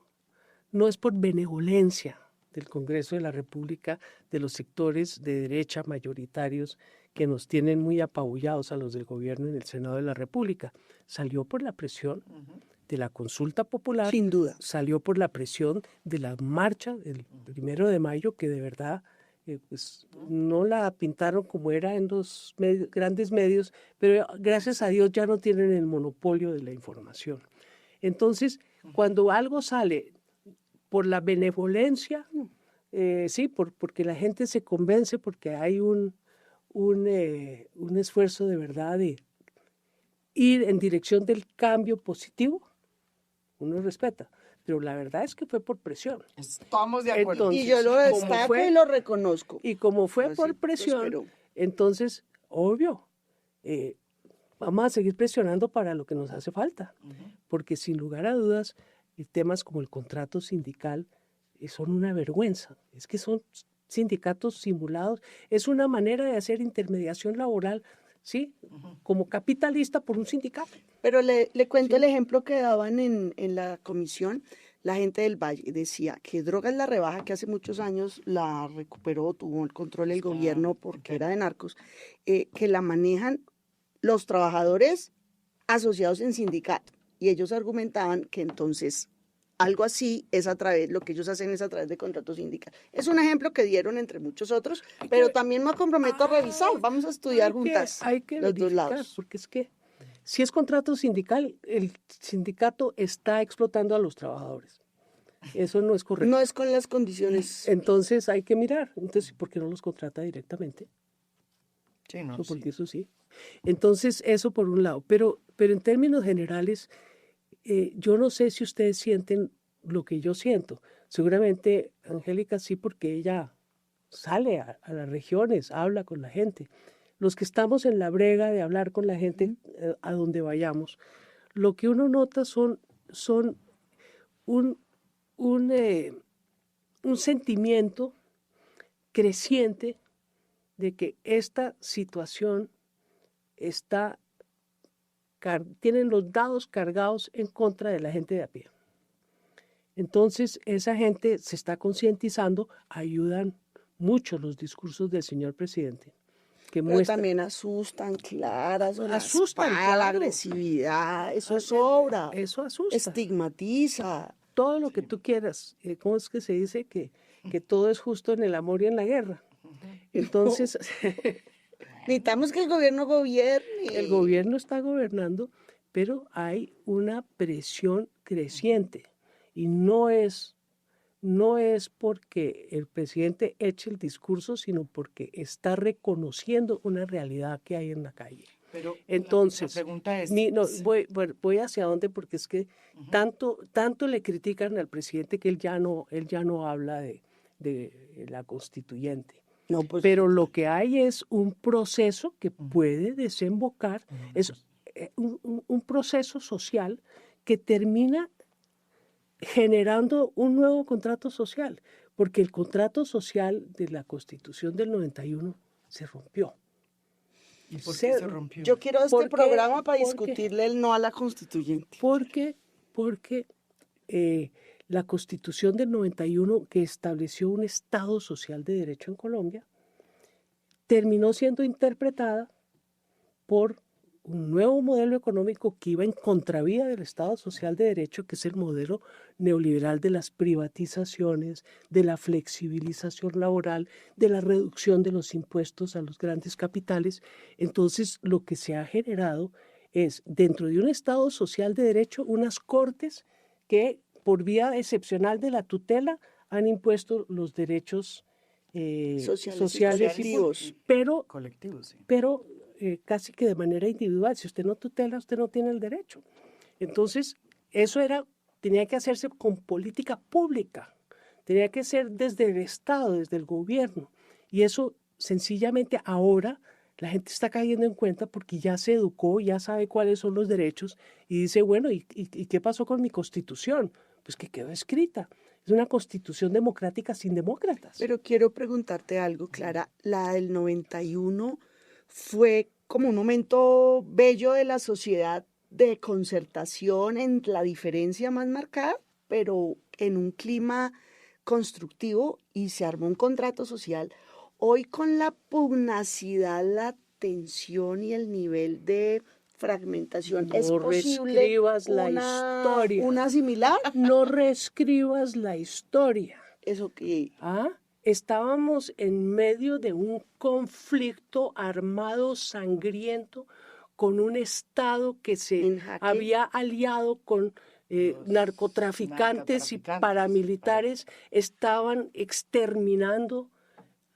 no es por benevolencia del Congreso de la República, de los sectores de derecha mayoritarios que nos tienen muy apabullados a los del gobierno en el Senado de la República. Salió por la presión de la consulta popular, Sin duda. salió por la presión de la marcha del 1 de mayo, que de verdad pues, no la pintaron como era en los grandes medios, pero gracias a Dios ya no tienen el monopolio de la información. Entonces, cuando algo sale por la benevolencia, sí, porque la gente se convence, porque hay un esfuerzo de verdad ir en dirección del cambio positivo, uno respeta. Pero la verdad es que fue por presión. Estamos de acuerdo. Entonces, Y yo lo como destaco fue- y lo reconozco. Y como fue Así por presión, prosperó. entonces, obvio, vamos a seguir presionando para lo que nos hace falta. Porque sin lugar a dudas, temas como el contrato sindical son una vergüenza. Es que son sindicatos simulados. Es una manera de hacer intermediación laboral, ¿sí? Como capitalista por un sindicato. Pero le cuento el ejemplo que daban en la comisión. La gente del Valle decía que Drogas La Rebaja, que hace muchos años la recuperó, tuvo el control del gobierno porque era de narcos, que la manejan los trabajadores asociados en sindicato. Y ellos argumentaban que entonces algo así es a través, lo que ellos hacen es a través de contratos sindicales. Es un ejemplo que dieron entre muchos otros, pero también me comprometo a revisar. Vamos a estudiar juntas Hay que los dos verificar, lados. porque es que si es contrato sindical, el sindicato está explotando a los trabajadores. Eso no es correcto. No es con las condiciones. Entonces hay que mirar. Entonces, ¿por qué no los contrata directamente? Sí, no, Porque sí. eso sí. Entonces, eso por un lado. Pero en términos generales, yo no sé si ustedes sienten lo que yo siento. Seguramente Angélica sí, porque ella sale a las regiones, habla con la gente. Los que estamos en la brega de hablar con la gente a donde vayamos, lo que uno nota son un sentimiento creciente de que esta situación tienen los dados cargados en contra de la gente de a pie. Entonces, esa gente se está concientizando, ayudan mucho los discursos del señor presidente, que Pero muestran... también asustan, claras, la Asustan, espada, la claro. agresividad, eso sobra, Eso asusta. estigmatiza. Todo lo que tú quieras. ¿Cómo es que se dice que todo es justo en el amor y en la guerra? Entonces, Necesitamos que el gobierno gobierne. el gobierno está gobernando, pero hay una presión creciente. Y no es porque el presidente eche el discurso, sino porque está reconociendo una realidad que hay en la calle. Pero Entonces, la pregunta es, voy hacia dónde, porque es que tanto le critican al presidente que él ya no habla de la constituyente. No, pues, Pero lo que hay es un proceso que puede desembocar, es un proceso social que termina generando un nuevo contrato social, porque el contrato social de la Constitución del 91 se rompió. ¿y por qué se rompió? yo quiero este ¿Por qué? programa para ¿Por qué? discutirle el no a la constituyente. Porque la Constitución del 91, que estableció un Estado social de derecho en Colombia, terminó siendo interpretada por un nuevo modelo económico que iba en contravía del Estado social de derecho, que es el modelo neoliberal de las privatizaciones, de la flexibilización laboral, de la reducción de los impuestos a los grandes capitales. Entonces, lo que se ha generado es, dentro de un Estado social de derecho, unas cortes que, por vía excepcional de la tutela, han impuesto los derechos Sociales y colectivos. pero Colectivos, sí. casi que de manera individual. Si usted no tutela, usted no tiene el derecho. Entonces, eso tenía que hacerse con política pública, tenía que ser desde el Estado, desde el gobierno. Y eso, sencillamente, ahora la gente está cayendo en cuenta porque ya se educó, ya sabe cuáles son los derechos y dice, bueno, ¿y qué pasó con mi Constitución? Pues que quedó escrita. Es una Constitución democrática sin demócratas. Pero quiero preguntarte algo, Clara. La del 91 fue como un momento bello de la sociedad de concertación en la diferencia más marcada, pero en un clima constructivo y se armó un contrato social. Hoy con la pugnacidad, la tensión y el nivel de fragmentación, ¿es No posible reescribas la historia. una similar? No reescribas la historia. Eso que Estábamos en medio de un conflicto armado sangriento con un Estado que se En jaque. había aliado con narcotraficantes y paramilitares, estaban exterminando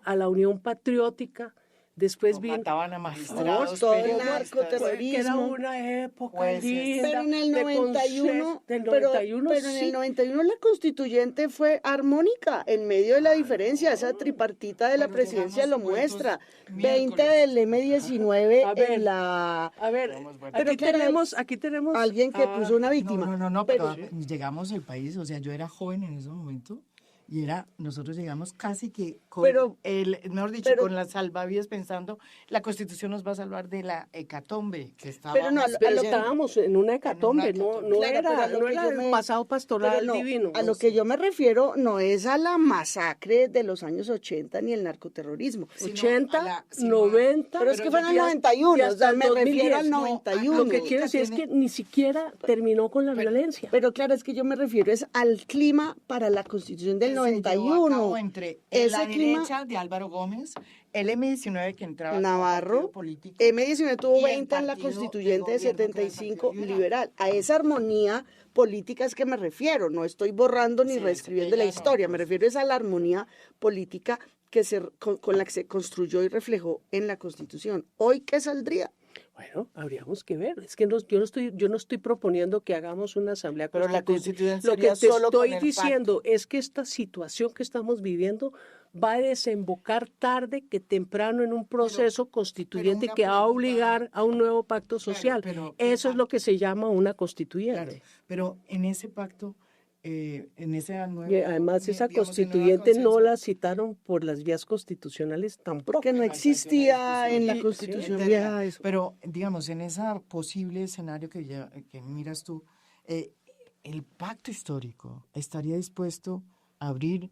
a la Unión Patriótica. después O vino... mataban a magistrados, todo el periodistas. narcoterrorismo. Que era una época Jueces. linda. Pero en el de 91, del pero 91 en el sí. 91 la constituyente fue armónica, en medio de la diferencia, esa tripartita de la Pero presidencia lo llegamos muertos muestra. miércoles. 20 del M19 A ver, en la... A ver, Llegamos muertos. Pero claro, aquí tenemos alguien que a- puso una No, víctima. no, pero llegamos al país, o sea, yo era joven en ese momento y nosotros llegamos casi que con Pero- mejor dicho, pero- con las salvavidas pensando, la Constitución nos va a salvar de la hecatombe que estaba. Pero no, a lo Pero que- estábamos en una hecatombe, hecatombe. no Claro, pero era, a lo no que era yo el me- pasado pastoral Pero no, divino. a lo que yo me refiero no es a la masacre de los años 80 ni el narcoterrorismo. Sino 80, a la- sino- 90. Pero es que fue en el y hasta- 91, y o hasta sea, el me refiero 2010. al No, 91. Lo que quiero decir es que tiene- ni siquiera terminó con la violencia. Pero claro, es que yo me refiero es al clima para la constitución del que se llevó a 91. cabo entre Ese la clima- derecha de Álvaro Gómez, el M19 que entraba como Navarro, partido político, M19 tuvo y el 20 en la partido constituyente de de gobierno, que era el 75 Partido liberal. A esa armonía política es que me refiero, no estoy borrando ni Sí, reescribiendo ella la no, historia, me pues. refiero es a la armonía política que con la que se construyó y reflejó en la constitución. ¿Hoy qué saldría? Bueno, habríamos que ver. Es que yo no estoy proponiendo que hagamos una asamblea Pero la constituyente. Constitución Lo que sería te solo con estoy el diciendo es que esta situación que estamos viviendo va a desembocar tarde que temprano en un proceso constituyente una que va a pregunta- obligar a un nuevo pacto social. pero- Eso es lo que se llama una constituyente. Claro, pero en ese pacto, en ese nuevo... Y además esa digamos, el nuevo constituyente no consenso, la citaron por las vías constitucionales tampoco. Porque no existía en la Sí, constitución sí, vieja eso. Pero, digamos, en ese posible escenario que miras tú, el pacto histórico estaría dispuesto a abrir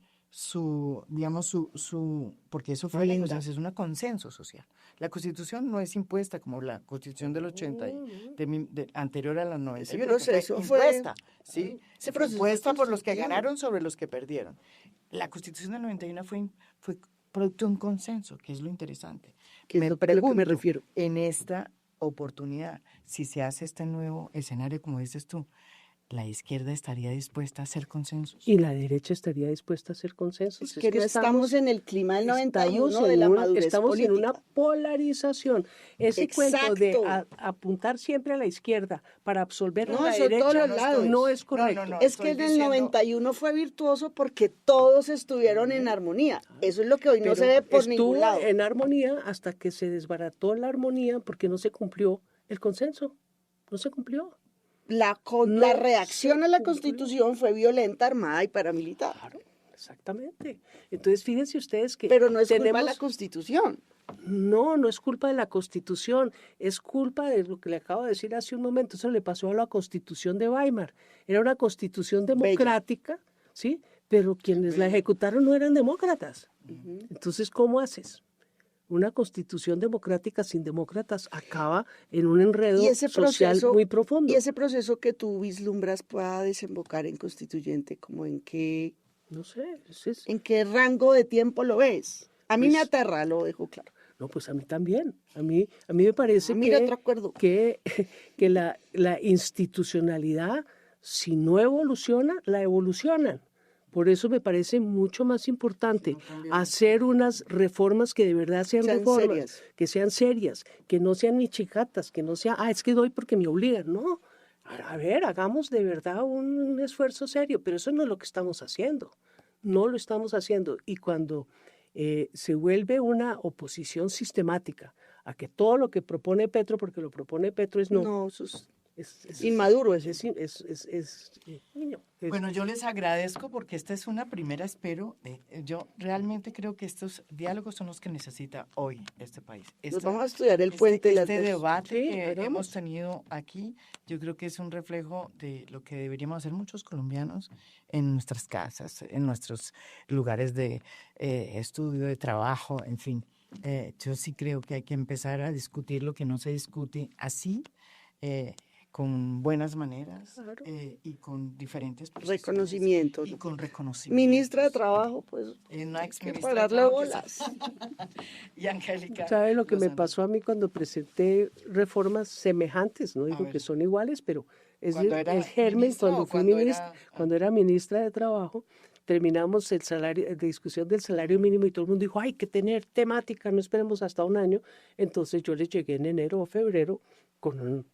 porque eso fue la cosa, es un consenso social. La Constitución no es impuesta como la Constitución del 80, anterior a la 91, que proceso fue fue- impuesta, ¿sí? ese Fue proceso impuesta por los que constitutivo. ganaron sobre los que perdieron. La Constitución del 91 fue producto de un consenso, que es lo interesante. Que es lo que me refiero. En esta oportunidad, si se hace este nuevo escenario, como dices tú, la izquierda estaría dispuesta a hacer consensos. Y la derecha estaría dispuesta a hacer consensos. Es que no estamos en el clima del 91 de la madurez estamos política. en una polarización. Ese cuento de Exacto. apuntar siempre a la izquierda para absolver No, a la eso en derecha todos los lados. no es No, correcto. no, Es que en el 91 fue virtuoso porque todos estuvieron en armonía. Eso es lo que hoy no Pero se ve por estuvo ningún lado. en armonía hasta que se desbarató la armonía porque no se cumplió el consenso. No se cumplió. La No reacción se a la cumplió. Constitución fue violenta, armada y paramilitar. Claro, exactamente. Entonces, fíjense ustedes que Pero no es culpa de tenemos... la Constitución. No es culpa de la Constitución, es culpa de lo que le acabo de decir hace un momento. Eso le pasó a la Constitución de Weimar. Era una Constitución democrática, ¿sí? Pero quienes la ejecutaron no eran demócratas. Entonces, ¿cómo haces? Una Constitución democrática sin demócratas acaba en un enredo Y ese social proceso, muy profundo. y ese proceso que tú vislumbras pueda desembocar en constituyente, como en qué No sé, ¿en qué rango de tiempo lo ves? A mí me aterra, lo dejo claro. no, pues a mí también. A mí me parece Mira, otro acuerdo. que la institucionalidad, si no evoluciona, la evolucionan. Por eso me parece mucho más importante hacer unas reformas que de verdad sean Sean reformas, serias. que sean serias, que no sean ni chicatas, que no sea, es que doy porque me obligan, no. A ver, hagamos de verdad un esfuerzo serio, pero eso no es lo que estamos haciendo, no lo estamos haciendo. Y cuando se vuelve una oposición sistemática a que todo lo que propone Petro, porque lo propone Petro es no. No, eso es Es inmaduro. niño. Bueno, yo les agradezco porque esta es una primera, espero. Yo realmente creo que estos diálogos son los que necesita hoy este país. Nos vamos a estudiar el puente de las Este dos. debate Sí, que hagamos. hemos tenido aquí, yo creo que es un reflejo de lo que deberíamos hacer muchos colombianos en nuestras casas, en nuestros lugares de estudio, de trabajo, en fin. Yo sí creo que hay que empezar a discutir lo que no se discute así, con buenas maneras Claro. y con diferentes posiciones Reconocimientos. y con reconocimiento. Ministra de Trabajo, pues, Una hay ex que ministra de pararle Trabajo que bolas. y Angélica. ¿Sabe lo que me Lozano. pasó a mí cuando presenté reformas semejantes? No digo ver. que son iguales, pero Es ¿Cuando decir, era el germen, ministra cuando o fui cuando ministra, era- cuando era ministra de Trabajo, terminamos el salario, de discusión del salario mínimo y todo el mundo dijo, hay que tener temática, no esperemos hasta un año. Entonces yo les llegué en enero o febrero con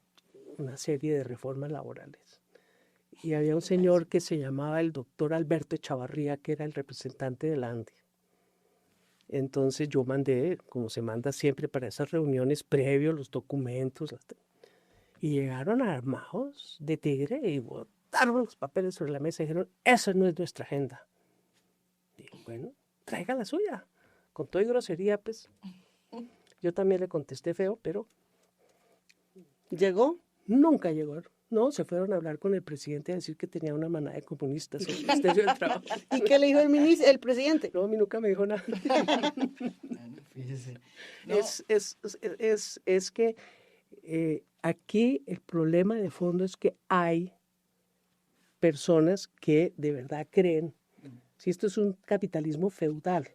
una serie de reformas laborales. Y había un señor que se llamaba el doctor Alberto Echavarría, que era el representante de la ANDI. Entonces yo mandé, como se manda siempre para esas reuniones, previo los documentos, y llegaron armados de tigre y botaron los papeles sobre la mesa y dijeron, eso no es nuestra agenda. Digo, bueno, traiga la suya. Con toda grosería, pues. Yo también le contesté feo, pero ¿Llegó? nunca llegó. No, se fueron a hablar con el presidente a decir que tenía una manada de comunistas en el Ministerio del Trabajo. ¿Y qué le dijo el presidente? No, a mí nunca me dijo nada. Bueno, fíjese. No, Es que aquí el problema de fondo es que hay personas que de verdad creen, si esto es un capitalismo feudal,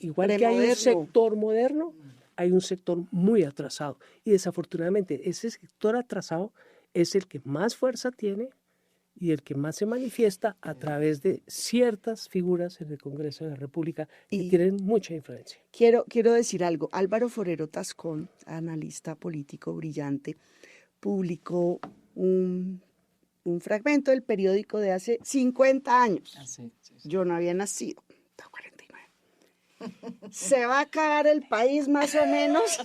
igual que hay un Premoderno. sector moderno, hay un sector muy atrasado. Y desafortunadamente ese sector atrasado es el que más fuerza tiene y el que más se manifiesta a través de ciertas figuras en el Congreso de la República que Y- tienen mucha influencia. Quiero decir algo. Álvaro Forero Tascón, analista político brillante, publicó un fragmento del periódico de hace 50 años. sí, sí, sí. Yo no había nacido. Tengo 49. Se va a cagar el país más o menos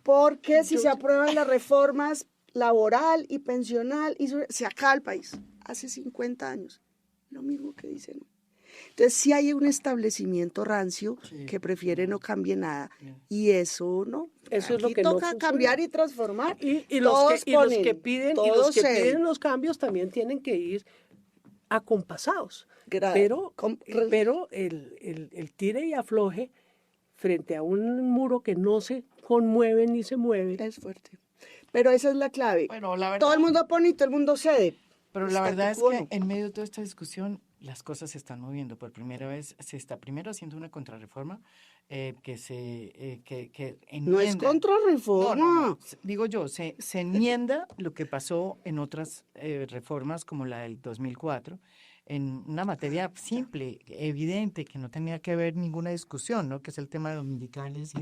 porque si se aprueban las reformas laboral y pensional, se acaba el país. Hace 50 años. Lo mismo que dicen. Entonces sí hay un establecimiento rancio Sí. que prefiere no cambie nada. Y eso no. Eso es lo Aquí que no toca funciona. cambiar y transformar. Y los Todos que, y los ponen, que piden, y todos los que ceden. piden los cambios también tienen que ir acompasados. Gra- Pero, com- pero el tire y afloje frente a un muro que no se conmueve ni se mueve. Es fuerte. Pero esa es la clave. Bueno, la verdad, Todo el mundo pone y todo el mundo cede. pero la Statu verdad es quo que no. en medio de toda esta discusión las cosas se están moviendo. Por primera vez se está primero haciendo una contrarreforma que No es enmienda. contrarreforma. No. Digo yo, se enmienda lo que pasó en otras reformas como la del 2004 en una materia simple, evidente, que no tenía que haber ninguna discusión, ¿no? Que es el tema de dominicales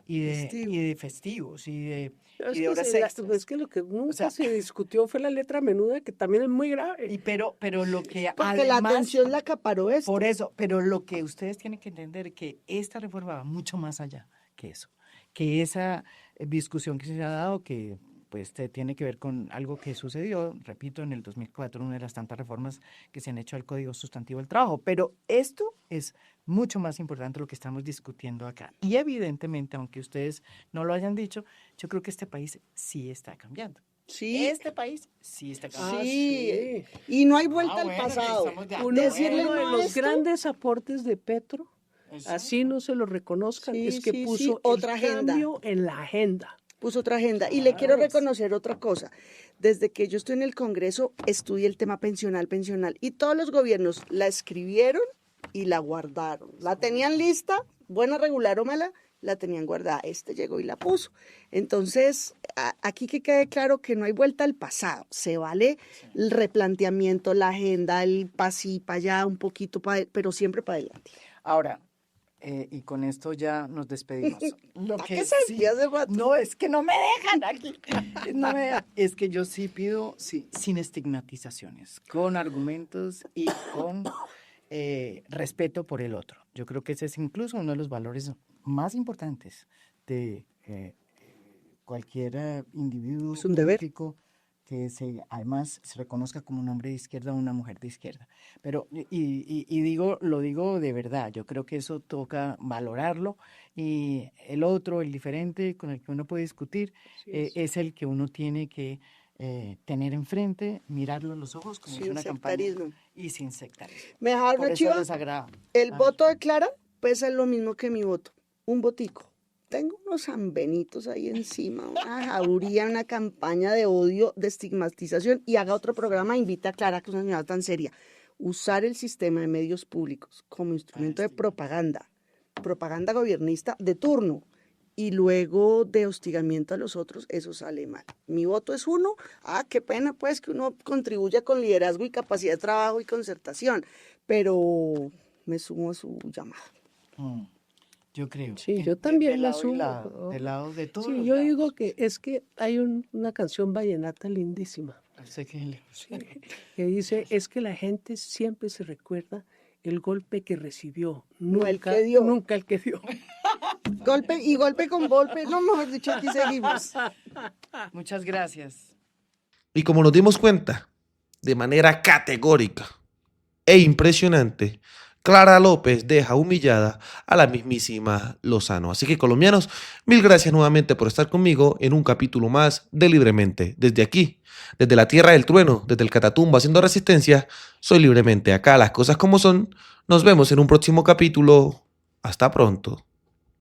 Festivo. y de festivos y de Es y de que, horas extras. es que lo que nunca sea, se discutió fue la letra menuda, que también es muy grave. Pero lo que Porque la además, atención la acaparó esto. por eso, pero lo que ustedes tienen que entender es que esta reforma va mucho más allá que eso, que esa discusión que se ha dado, que pues tiene que ver con algo que sucedió, repito, en el 2004, una de las tantas reformas que se han hecho al Código Sustantivo del Trabajo. Pero esto es mucho más importante lo que estamos discutiendo acá. Y evidentemente, aunque ustedes no lo hayan dicho, yo creo que este país sí está cambiando. Sí, Este país sí está cambiando. sí. Y no hay vuelta al bueno, pasado. estamos de Uno, Decirle uno de no a los esto. grandes aportes de Petro, Eso. así no se lo reconozcan, Sí, es que sí, puso sí, el otra agenda. cambio en la agenda. Puso otra agenda. Y le quiero Claro. reconocer otra cosa. Desde que yo estoy en el Congreso, estudié el tema pensional. Y todos los gobiernos la escribieron y la guardaron. La tenían lista, buena, regular o mala, la tenían guardada. Este llegó y la puso. Entonces, aquí que quede claro que no hay vuelta al pasado. Se vale el replanteamiento, la agenda, el pasí para allá, un poquito, pero siempre para adelante. Ahora, y con esto ya nos despedimos. Lo ¿A que qué se sí- decía hace rato? No, es que no me dejan aquí. No me dejan. Es que yo sí pido sin estigmatizaciones, con argumentos y con respeto por el otro. Yo creo que ese es incluso uno de los valores más importantes de cualquier individuo Es un deber. político que además se reconozca como un hombre de izquierda o una mujer de izquierda. Pero, lo digo de verdad, yo creo que eso toca valorarlo y el otro, el diferente con el que uno puede discutir, es el que uno tiene que tener enfrente, mirarlo en los ojos, como Sin dice una campaña, sectarismo. y sin sectarismo. ¿Me dejaron Por eso Chiva? les agrada. El Ah. voto de Clara pesa lo mismo que mi voto, un botico. Tengo unos sanbenitos ahí encima, una jauría, una campaña de odio, de estigmatización, y haga otro programa, invita a Clara, que es una señora tan seria, usar el sistema de medios públicos como instrumento de propaganda gobiernista de turno, y luego de hostigamiento a los otros, eso sale mal. Mi voto es 1. Qué pena pues que uno contribuya con liderazgo y capacidad de trabajo y concertación, pero me sumo a su llamado. Yo creo. Sí, que yo también del la lado y sumo. del lado de todos Sí, los yo lados. digo que es que hay una canción vallenata lindísima Sé que que dice, es que la gente siempre se recuerda el golpe que recibió, No el nunca, que dio. nunca el que dio. Golpe con golpe, no, mejor dicho, aquí seguimos. Muchas gracias. Y como nos dimos cuenta, de manera categórica e impresionante, Clara López deja humillada a la mismísima Lozano. Así que, colombianos, mil gracias nuevamente por estar conmigo en un capítulo más de Libremente. Desde aquí, desde la tierra del trueno, desde el Catatumbo haciendo resistencia, soy Libremente. Acá las cosas como son. Nos vemos en un próximo capítulo. Hasta pronto.